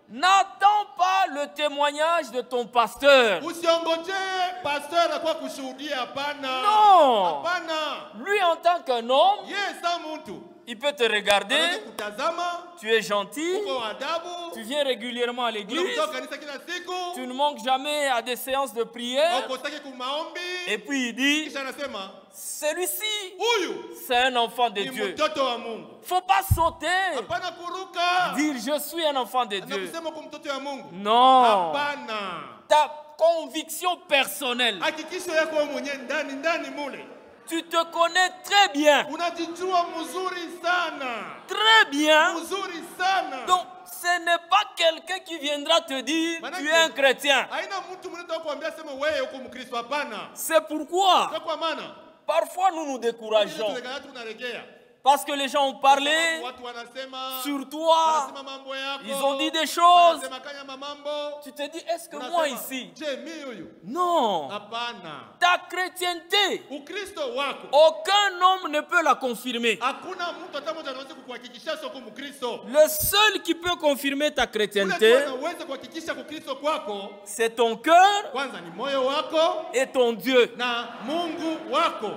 N'attends pas le témoignage de ton pasteur. Usiongoje pastor akwa kushuhudia, hapana. Non. Hapana. Lui, en tant qu'un homme, Yeye sa mtu il peut te regarder. anaweza kutazama, Tu es gentil. uko adabu, Tu viens régulièrement à l'église. unakuja kanisa kila siku, Tu ne manques jamais à des séances de prière. ukosaki kumaombi, Et puis il dit, kisha anasema celui-ci, huyu c'est un enfant de ni Dieu. mtoto wa Mungu. Faut pas sauter. Hapana kuruka. Dire, je suis un enfant de Na Dieu. kusema kwa mtoto wa Mungu. Non. Hapana. Ta conviction personnelle. Hakikisho yako wewe mwenyewe ndani mule. Tu te connais très bien. Unajijua mzuri sana. Très bien. Mzuri sana. Donc, ce n'est pas quelqu'un qui viendra te dire, tu es un chrétien. Haina mtu mwenye kuambia sema wewe uko Mkristo, hapana. C'est pourquoi, Kwa maana parfois, nous nous décourageons. tunaregea. Parce que les gens ont parlé Watu wanasema sur toi. wanasema mambo yako. Ils ont dit des choses. Wanasema kanya mambo. Tu te dis, est-ce que Unasema, moi ici? je mimi huyu? Non. Hapana. Ta chrétienté, Ukristo wako aucun homme ne peut la confirmer. hakuna mtu hata mmoja anaweza kukuhakikishia soko Mkristo. Le seul qui peut confirmer ta Ule chrétienté, tu unaweza kuhakikisha Ukristo kwako c'est ton cœur kwanza ni moyo wako et ton Dieu. na Mungu wako.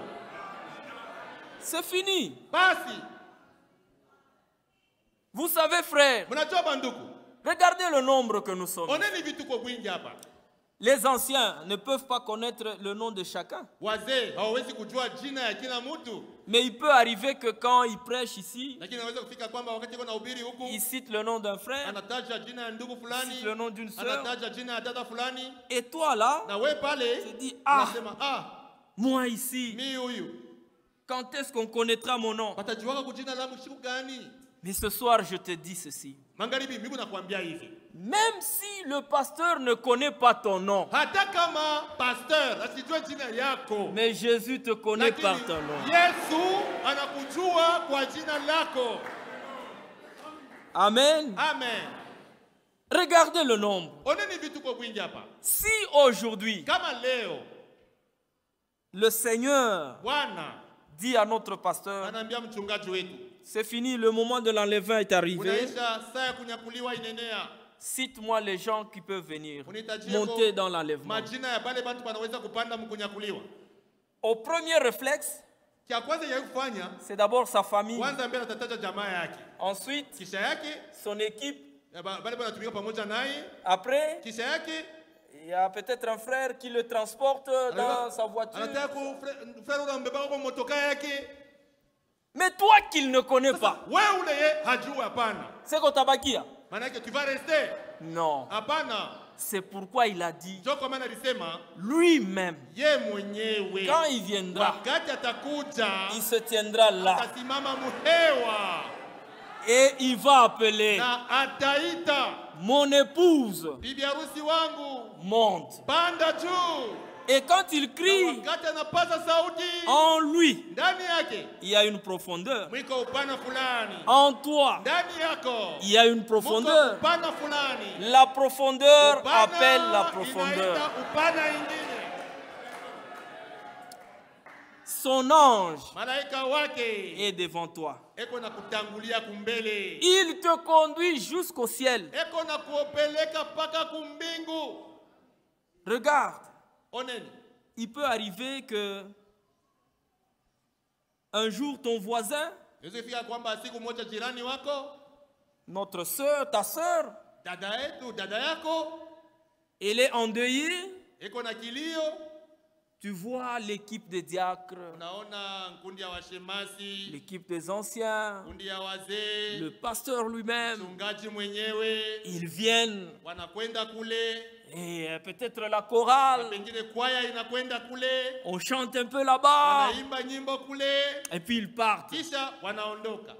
C'est fini. Basi Vous savez, frère, mnajua banduku, regardez le nombre que nous sommes. oneni vitu kwa wingi hapa. Les anciens ne peuvent pas connaître le nom de chacun. Wazee hawawezi kujua jina ya kila mtu, Mais il peut arriver que quand ils prêchent ici, lakini anaweza kufika kwamba wakati yuko nahubiri huku ils citent le nom d'un frère, anataja jina ya ndugu ils fulani, citent le nom d'une sœur. anataja jina ya dada fulani, Et toi là, na we pale tu dis, ah, unasema moi ici, mimi huyu quand est-ce qu'on connaîtra mon nom? watajuaga kujina langu siku gani? Mais ce soir, je te dis ceci. Magharibi mimi nakwambia hivi, Même si le pasteur ne connaît pas ton nom, hata kama pastor asijue jina yako, mais Jésus te connaît lakini par ton nom. Yesu anakujua kwa jina lako. Amen. Amen. Regardez le nombre. Oneni vitu kwa wingi hapa. Si aujourd'hui, Kama leo le Seigneur Bwana dit à notre pasteur, anaambia mchungaji wetu, c'est fini, le moment de l'enlèvement est arrivé. unaisha saa ya kunyakuliwa inenea, Cite-moi les gens qui peuvent venir unitajie monter dans l'enlèvement. majina ya bale bantu wanaweza kupanda mkunyakuliwa. Au premier réflexe, Kia kwanza ya kufanya c'est d'abord sa famille. kwanza mbele atataja jamaa yake, Ensuite, kisha yake son équipe. bale banatumika pamoja naye, Après, kisha yake il y a peut-être un frère qui le transporte dans sa voiture. anataka kufrero ula mbeba kwa motoka yake. Mais toi qu'il ne connais pas, Wewe ule ye hajui, hapana. c'est qu'on tabakia. Manake tu vas rester. Non. Hapana. C'est pourquoi il a dit Ndio kwa maana alisema lui-même, ye mwenyewe quand il viendra, wakati atakuja il se tiendra là atasimama muhewa et il va appeler na ataita mon épouse, bibi harusi wangu, monte. panda juu. Et quand il crie, Wakati anapaza sauti, en lui, ndani yake il y a une profondeur. mwiko upana fulani, En toi, ndani yako il y a une mwiko profondeur. upana fulani. La profondeur Upana appelle la inaita profondeur. upana ingine. Son ange Malaika wake est devant toi. eko na kutangulia kumbele, Il te conduit jusqu'au ciel. eko na kuopeleka paka kumbingu. Regarde, Oneni, il peut arriver que un jour ton voisin, yosefika kwamba siku moja jirani wako, notre soeur, ta soeur, dada yetu, dada yako elle est endeuillée. eko na kilio. Tu vois l'équipe des diacres, Unaona nkundi ya washemasi, l'équipe des anciens, kundi ya wazee, le pasteur lui-même. mchungaji mwenyewe Ils viennent wanakwenda kule, et peut-être la chorale, pengine kwaya inakwenda kule, on chante un peu là-bas wanaimba nyimbo kule, et puis ils partent. kisha wanaondoka.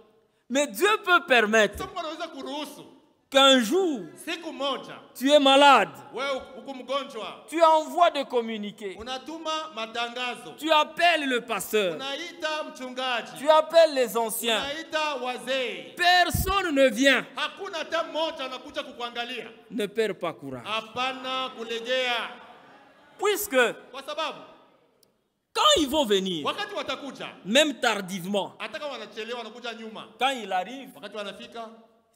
Mais Dieu peut permettre Mungu anaweza kuruhusu qu'un jour, siku moja tu es malade, wewe uko mgonjwa, tu envoies de communiquer, unatuma matangazo, tu appelles le pasteur, unaita mchungaji, tu appelles les anciens. unaita wazee, Personne ne vient. hakuna hata mmoja anakuja kukuangalia. Ne perds pas courage. Hapana kulegea, Puisque kwa sababu quand ils vont venir, wakati watakuja, même tardivement, hata kama wanachelewa, wanakuja nyuma. quand il arrive, Wakati wanafika,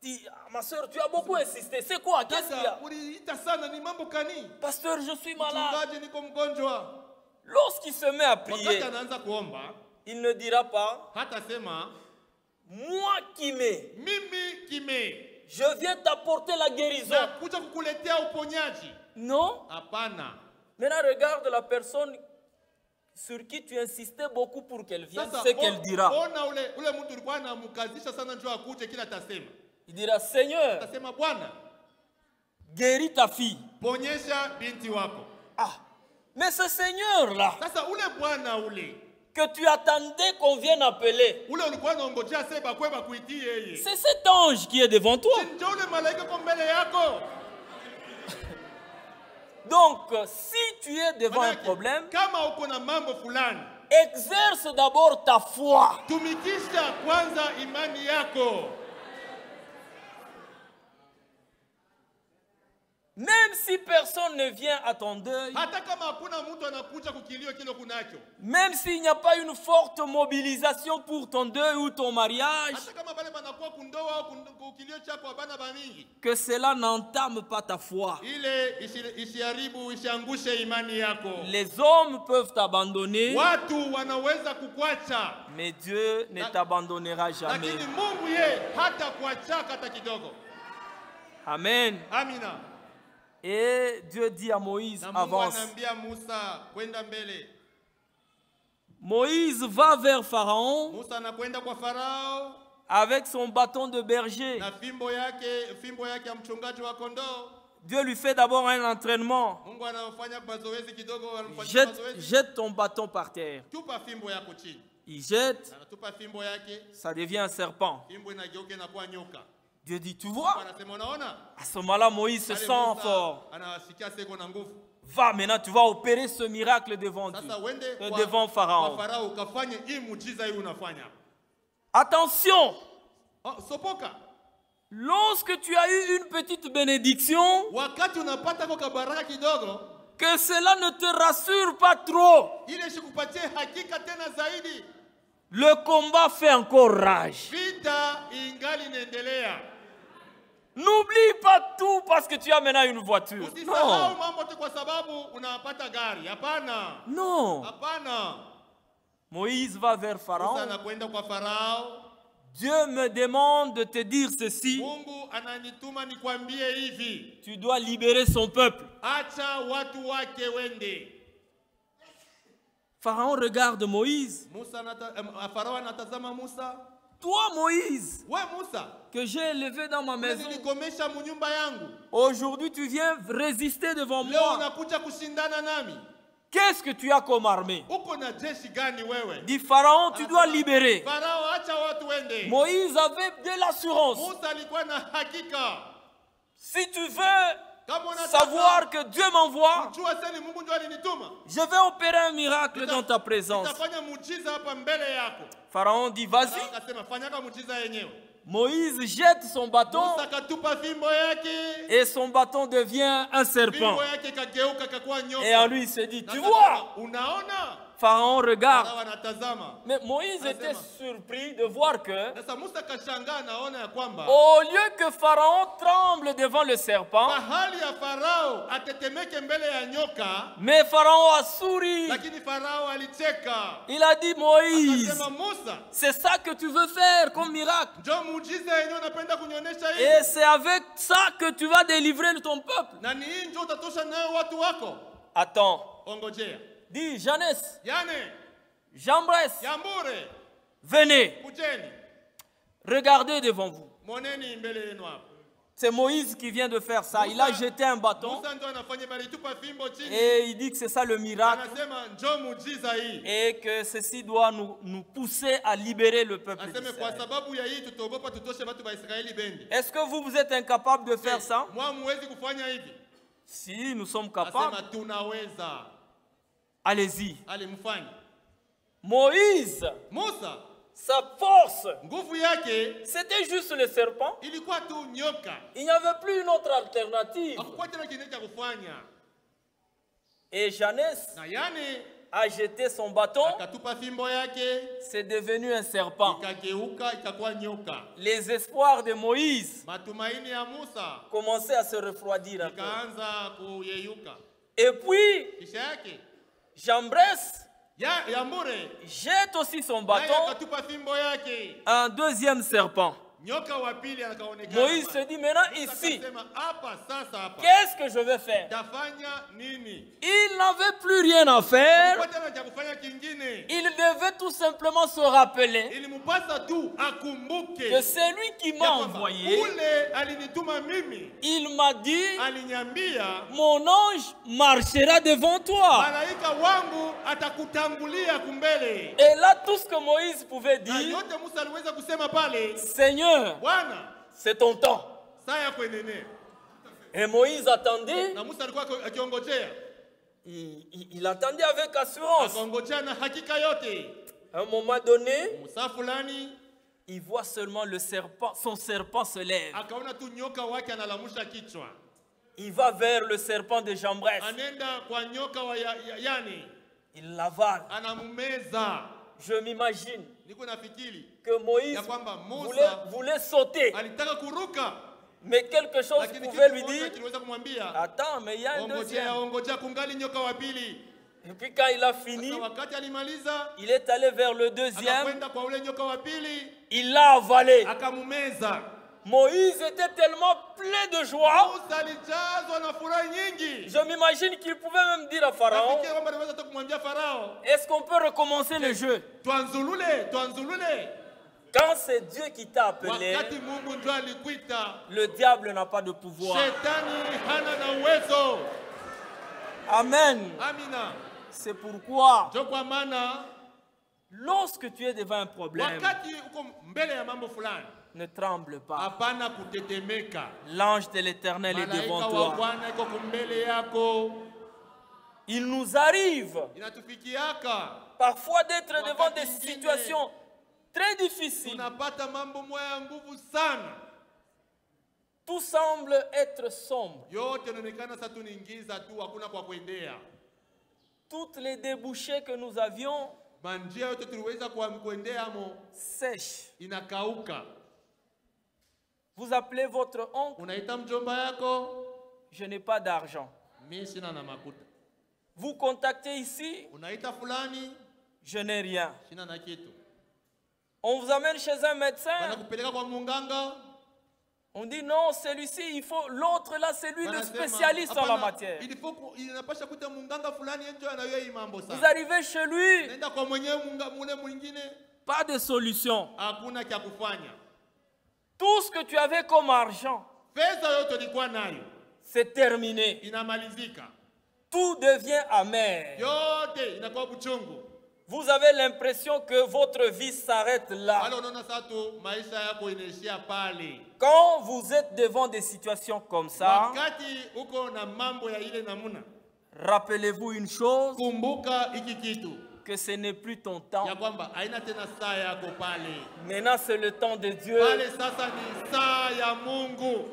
dit, ah, ma soeur, tu as beaucoup insisté. C'est quoi? Qu'est-ce qu'il y a? sasa uliita sana, ni mambo kani? Pasteur, je suis malade. Mchungaji, niko mgonjwa. Lorsqu'il se met à Wakati prier, anaanza kuomba, il ne dira pas, hata sema moi qui m'ai, mimi kime je viens t'apporter la guérison. na kuja kukuletea uponyaji. Non. Hapana. Maintenant, regarde la personne sur qui tu insistais beaucoup pour qu'elle vienne, Sasa ce qu'elle dira. ona ule mtu ulikuwa anamkazisha sana njoo akuje, kila atasema. Il dira, Seigneur, Atasema, Bwana, guéris ta fille. ponyesha binti wako. Ah, mais ce Seigneur-là, Sasa ule Bwana que tu attendais qu'on vienne appeler, ule ulikuwa unaongojea sasa bakwe bakuitie yeye. c'est cet ange qui est devant toi. Njoo ule malaika kwa mbele yako. Donc, si tu es devant un Manake, problème, kama uko na mambo fulani, exerce d'abord ta foi. tumikisha kwanza imani yako. Même si personne ne vient à ton deuil, Hata kama hakuna mtu anakuja kukilio kile kunacho. même s'il n'y a pas une forte mobilisation pour ton deuil ou ton mariage, Hata kama bale banakuwa kundoa au kukilio chako abana bamingi. que cela n'entame pas ta foi. Ile isiharibu, isiangushe imani yako. Les hommes peuvent t'abandonner, Watu wanaweza kukwacha, mais Dieu ne t'abandonnera jamais. lakini Mungu ye hata kuachaka hata kidogo. Amen. Amina. Et Dieu dit à Moïse, Na Mungu avance. anaambia Musa kwenda mbele. Moïse va vers Pharaon Musa anakwenda kwa Farao avec son bâton de berger. na fimbo yake ya mchungaji wa kondoo. Dieu lui fait d'abord un entraînement. Mungu anafanya mazoezi kidogo, anamfanyia mazoezi. Jette ton bâton par terre. Tupa fimbo yako chini. Il jette, Anatupa fimbo yake, ça devient un serpent. fimbo inageuka inakuwa nyoka. Dieu dit, tu vois, Anasema unaona? à ce moment-là, Moïse se Pale sent Musa fort. anasikia seko na nguvu. Va, maintenant, tu vas opérer ce miracle devant Dieu, Sasa uende devant Pharaon. kwa Farao ukafanye hii muujiza hii unafanya. Attention, Oh, sopoka. lorsque tu as eu une petite bénédiction, Wakati unapata kwa kabaraka kidogo, que cela ne te rassure pas trop. ile shikupatie hakika tena zaidi. Le combat fait encore rage. Vita ingali inaendelea. N'oublie pas tout parce que tu as maintenant une voiture. Usisahau Non. mambo tu kwa sababu unapata gari. Hapana. Non. Hapana. Moïse va vers Musa Pharaon. anakwenda kwa Farao. Dieu me demande de te dire ceci. Mungu ananituma nikwambie hivi. Tu dois libérer son peuple. Acha watu wake wende. Pharaon regarde Moïse. Farao anatazama Musa. Toi, Moïse, We Musa, que j'ai élevé dans ma maison, nilikomesha munyumba yangu. aujourd'hui tu viens résister devant Leo moi. unakuja kushindana nami. Qu'est-ce que tu as comme armée? Uko na jeshi gani wewe? Dit Pharaon, tu dois libérer. Farao, acha watu wende. Moïse avait de l'assurance. Musa alikuwa na hakika. Si tu veux Kama unataka savoir que Dieu m'envoie, kujua sasa Mungu ndio alinituma, je vais opérer un miracle dans ta présence. nitafanya muujiza hapa mbele yako. Pharaon dit, vas-y. Farao akasema fanyaka muujiza yenyewe. Moïse jette son bâton Musa akatupa fimbo yake. et son bâton devient un serpent. Fimbo yake kageuka kakuwa nyoka. Et en lui, il se dit, tu Na vois, unaona? Pharaon regarde. Farao anatazama. Mais Moïse était surpris de voir que, Sasa Musa kashangaa anaona ya kwamba au lieu que Pharaon tremble devant le serpent, bahali ya Farao atetemeke mbele ya nyoka, mais Pharaon a souri. lakini Farao alicheka. Il a dit, Moïse, Akasema Musa, c'est ça que tu veux faire comme miracle. njoo muujiza yenyewe unapenda kunionyesha hii. Et c'est avec ça que tu vas délivrer ton peuple. Na ni hii njoo utatosha nayo watu wako. Attends, Ongojea. dis Jeannès, Yane, Jambres, Yambure, venez, kujeni. regardez devant vous. Moneni mbele yenu hapa. C'est Moïse qui vient de faire ça. Il a jeté un bâton Musa ndio anafanya bali tupa fimbo chini. et il dit que c'est ça le miracle Anasema njoo muujiza hii. et que ceci doit nous pousser à libérer le peuple Aseme kwa d'Israël. sababu ya hii tutaogopa tutoshe watu wa Israeli bendi. Est-ce que vous êtes incapable de faire ça? Moi muwezi kufanya hivi. Si nous sommes Asema capables, tunaweza. allez-y. Ali mfanye. Moïse, Musa sa force, nguvu yake c'était juste le serpent. ilikuwa tu nyoka. Il n'y avait plus une autre alternative. Hakukuwa tena kingine cha kufanya. Et Jeannès Na yani a jeté son bâton, akatupa fimbo yake c'est devenu un serpent. ikageuka ikakuwa nyoka. Les espoirs de Moïse Matumaini ya Musa commençaient à se refroidir un peu. ikaanza kuyeyuka. Et puis, Kisha yake Jambres Yambure jette aussi son naye bâton, akatupa fimbo yake. un deuxième serpent. Nyoka wa pili akaonekana. Moïse se dit maintenant Musa ici, akasema, hapa sasa hapa. qu'est-ce que je vais faire? Tafanya nini? Il n'avait plus rien à faire. Hakukuwa tena cha kufanya kingine. Il devait tout simplement se rappeler Ilimpasa tu akumbuke que c'est lui qui ya m'a kwamba envoyé. ule alinituma mimi. Il m'a dit, Aliniambia mon ange marchera devant toi. malaika wangu atakutangulia kumbele. Et là, tout ce que Moïse pouvait Na dire, yote Musa aliweza kusema pale, Seigneur, Bwana, c'est ton temps. saa yako enene. Et Moïse attendait, Na Musa alikuwa akiongojea. il attendait avec assurance. Akaongojea na hakika yote. À un moment donné, Musa fulani il voit seulement le serpent, son serpent se lève. akaona tu nyoka wake analamusha kichwa. Il va vers le serpent de Jambres. Anenda kwa nyoka wa Yani, Il l'avale. anamumeza. Je m'imagine Niko nafikiri que Moïse ya kwamba voulait sauter. alitaka kuruka, Mais quelque chose lakini pouvait kitu lui moja dire, kiliweza kumwambia attends, mais il y a un deuxième. ongojea kungali nyoka wa pili. Et puis quand il a fini, Na wakati alimaliza il est allé vers le deuxième. akakwenda kwa ule nyoka wa pili Il l'a avalé. akamumeza. Moïse était tellement plein de joie. Musa alijazwa na furaha nyingi. Je m'imagine qu'il pouvait même dire à Pharaon, Nafikiri kwamba aliweza tu kumwambia Farao, est-ce qu'on peut recommencer le jeu? twanzulule. Quand c'est Dieu qui t'a appelé, Wakati Mungu ndio alikuita, le diable n'a pas de pouvoir. shetani hana na uwezo. Amen. Amina. C'est pourquoi, Ndio kwa maana lorsque tu es devant un problème, wakati uko mbele ya mambo fulani, ne tremble pas. hapana kutetemeka. L'ange de l'Éternel est Malaika devant wa toi. Bwana iko kumbele yako. Il nous arrive Inatufikiaka parfois d'être devant wakati des mwingine situations très difficiles. tunapata mambo moya ya nguvu sana, Tout semble être sombre. yote inaonekana sasa tunaingiza tu, hakuna kwa kuendea. Toutes les débouchés que nous avions Manjia yote tuliweza kuendea mo sèchent. inakauka. Vous appelez votre oncle, Unaita mjomba yako, je n'ai pas d'argent. mimi sina na makuta. Vous contactez ici, Unaita fulani, je n'ai rien. sina na kitu. On vous amène chez un médecin, Wanakupeleka kwa munganga, on dit non, celui-ci, il faut l'autre là, c'est lui le wanasema, spécialiste en la hapana, matière. inapasha kuita munganga fulani ndio anayo hii mambo Vous sana. arrivez chez lui, Nenda kwa mwenyewe mule mwingine, Pas de solution. hakuna kya kufanya. Tout ce que tu avais comme argent, Pesa yote ulikuwa nayo c'est terminé. inamalizika, Tout devient amer. yote inakuwa buchungu. Vous avez l'impression que votre vie s'arrête là. Wale unaona sasa tu maisha yako inaishia pale. Quand vous êtes devant des situations comme ça, Wakati uko na mambo ya ile namuna, rappelez-vous une chose, kumbuka hiki kitu que ce n'est plus ton temps. ya kwamba haina tena saa yako pale. Maintenant, c'est le temps de Dieu. Pale sasa ni saa ya Mungu.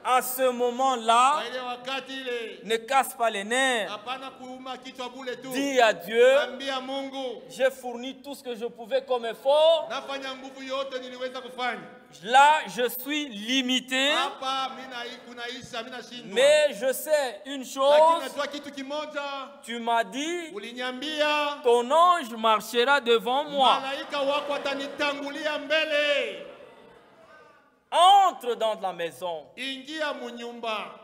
À ce moment-là, Kwa ile wakati ile, ne casse pas les nerfs. hapana kuuma kichwa bule tu. Dis à Dieu, Ambia Mungu, j'ai fourni tout ce que je pouvais comme effort. nafanya nguvu yote niliweza kufanya. Là, je suis limité. Hapa mimi kunaisha, mimi nashindwa. Mais je sais une Lakini chose, najua kitu kimoja, tu m'as dit, uliniambia ton ange marchera devant moi. malaika wako atanitangulia mbele. Entre dans la maison. Ingia munyumba.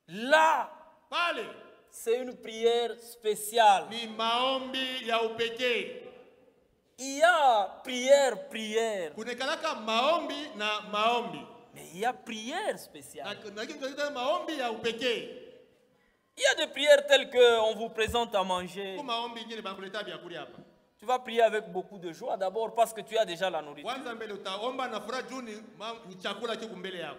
Là, Pale c'est une prière spéciale. ni maombi ya upekee. Il y a prière. Kunekalaka maombi na maombi. Mais il y a prière spéciale. Lakini tunaita maombi ya upekee. Il y a des prières telles qu'on vous présente à manger. Kwa maombi ingine banakuleta vyakula hapa. Tu vas prier avec beaucoup de joie d'abord parce que tu as déjà la nourriture. Kwanza mbele utaomba na furaha juu ni chakula kiko mbele yako.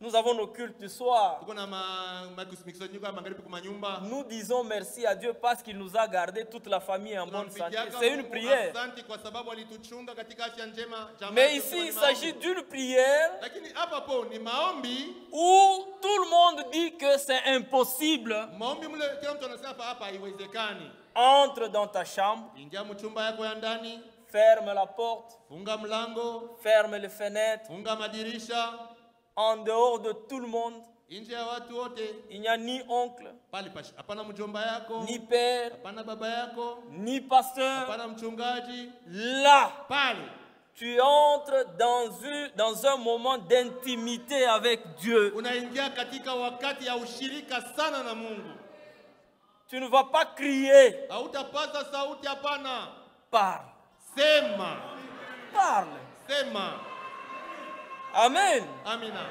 Nous avons nos cultes du soir. Tuko na makusanyiko ya magharibi kwa manyumba. Nous disons merci à Dieu parce qu'il nous a gardé toute la famille en bonne santé. C'est une prière. Asante kwa sababu alituchunga katika afya njema. Mais ici, il s'agit d'une prière Lakini hapa po ni maombi. où tout le monde dit que c'est impossible. Maombi mle kila mtu anasema hapa haiwezekani. Entre dans ta chambre, Ingia mchumba yako ya ndani, ferme la porte, funga mlango, ferme les fenêtres. funga madirisha, En dehors de tout le monde, nje ya watu wote. il n'y a ni oncle, Pale pashi hapana mjomba yako, ni père, hapana baba yako, ni pasteur. hapana mchungaji. Là, Pale tu entres dans un moment d'intimité avec Dieu. unaingia katika wakati ya ushirika sana na Mungu. Tu ne vas pas crier. Hautapaza sauti, hapana. Parle. Sema, Parle. sema. Amen. Amina.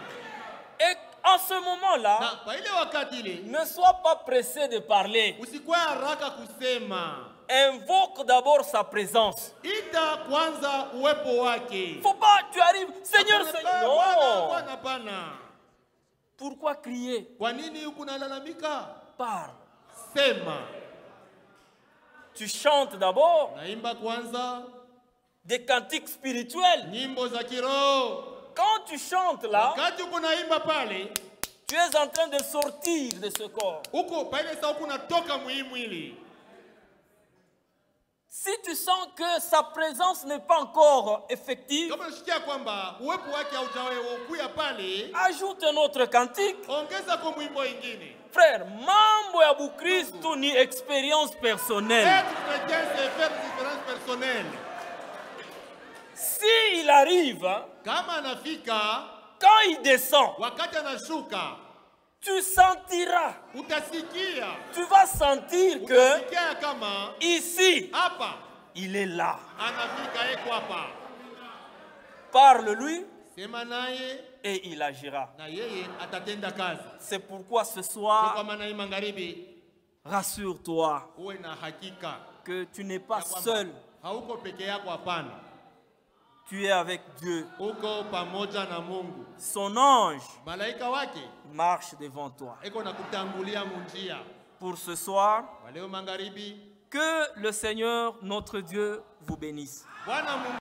Et en ce moment-là, Na kwa ile wakati ile ne sois pas pressé de parler. usikuwa haraka kusema. Invoque d'abord sa présence. Ita kwanza uwepo wake. Faut pas, tu arrives, Seigneur, Hapana, Seigneur. Bwana, Non. Bwana, hapana. Pourquoi crier? Kwa nini huku nalalamika? Parle. Sema. Tu chantes d'abord Naimba kwanza des cantiques spirituels. nyimbo za kiroho. Quand tu chantes là, Wakati uko naimba pale, tu es en train de sortir de ce corps. huko pale sasa huko natoka mwili. Si tu sens que sa présence n'est pas encore effective, Kama unasikia kwamba uwepo wake haujawahi pale, ajoute un autre cantique. ongeza kwa mwimbo ingine. Frère, mambo ya Bukristo ni expérience personnelle. Être chrétien, c'est faire une différence personnelle. Si il arrive, Kama anafika, quand il descend, wakati anashuka, tu sentiras, utasikia. tu vas sentir que Utasikia kama ici, hapa il est là. anafika eko hapa. Parle-lui Sema naye et il agira. na yeye atatenda kazi. C'est pourquoi ce Kwa soir, maana hii magharibi rassure-toi uwe na hakika que tu n'es pas ya kwamba seul. hauko peke yako, hapana. Tu es avec Dieu. Uko pamoja na Mungu. Son ange Malaika wake marche devant toi. eko na kutangulia munjia. Pour ce soir, Waleo magharibi, que le Seigneur, notre Dieu, vous bénisse. Bwana Mungu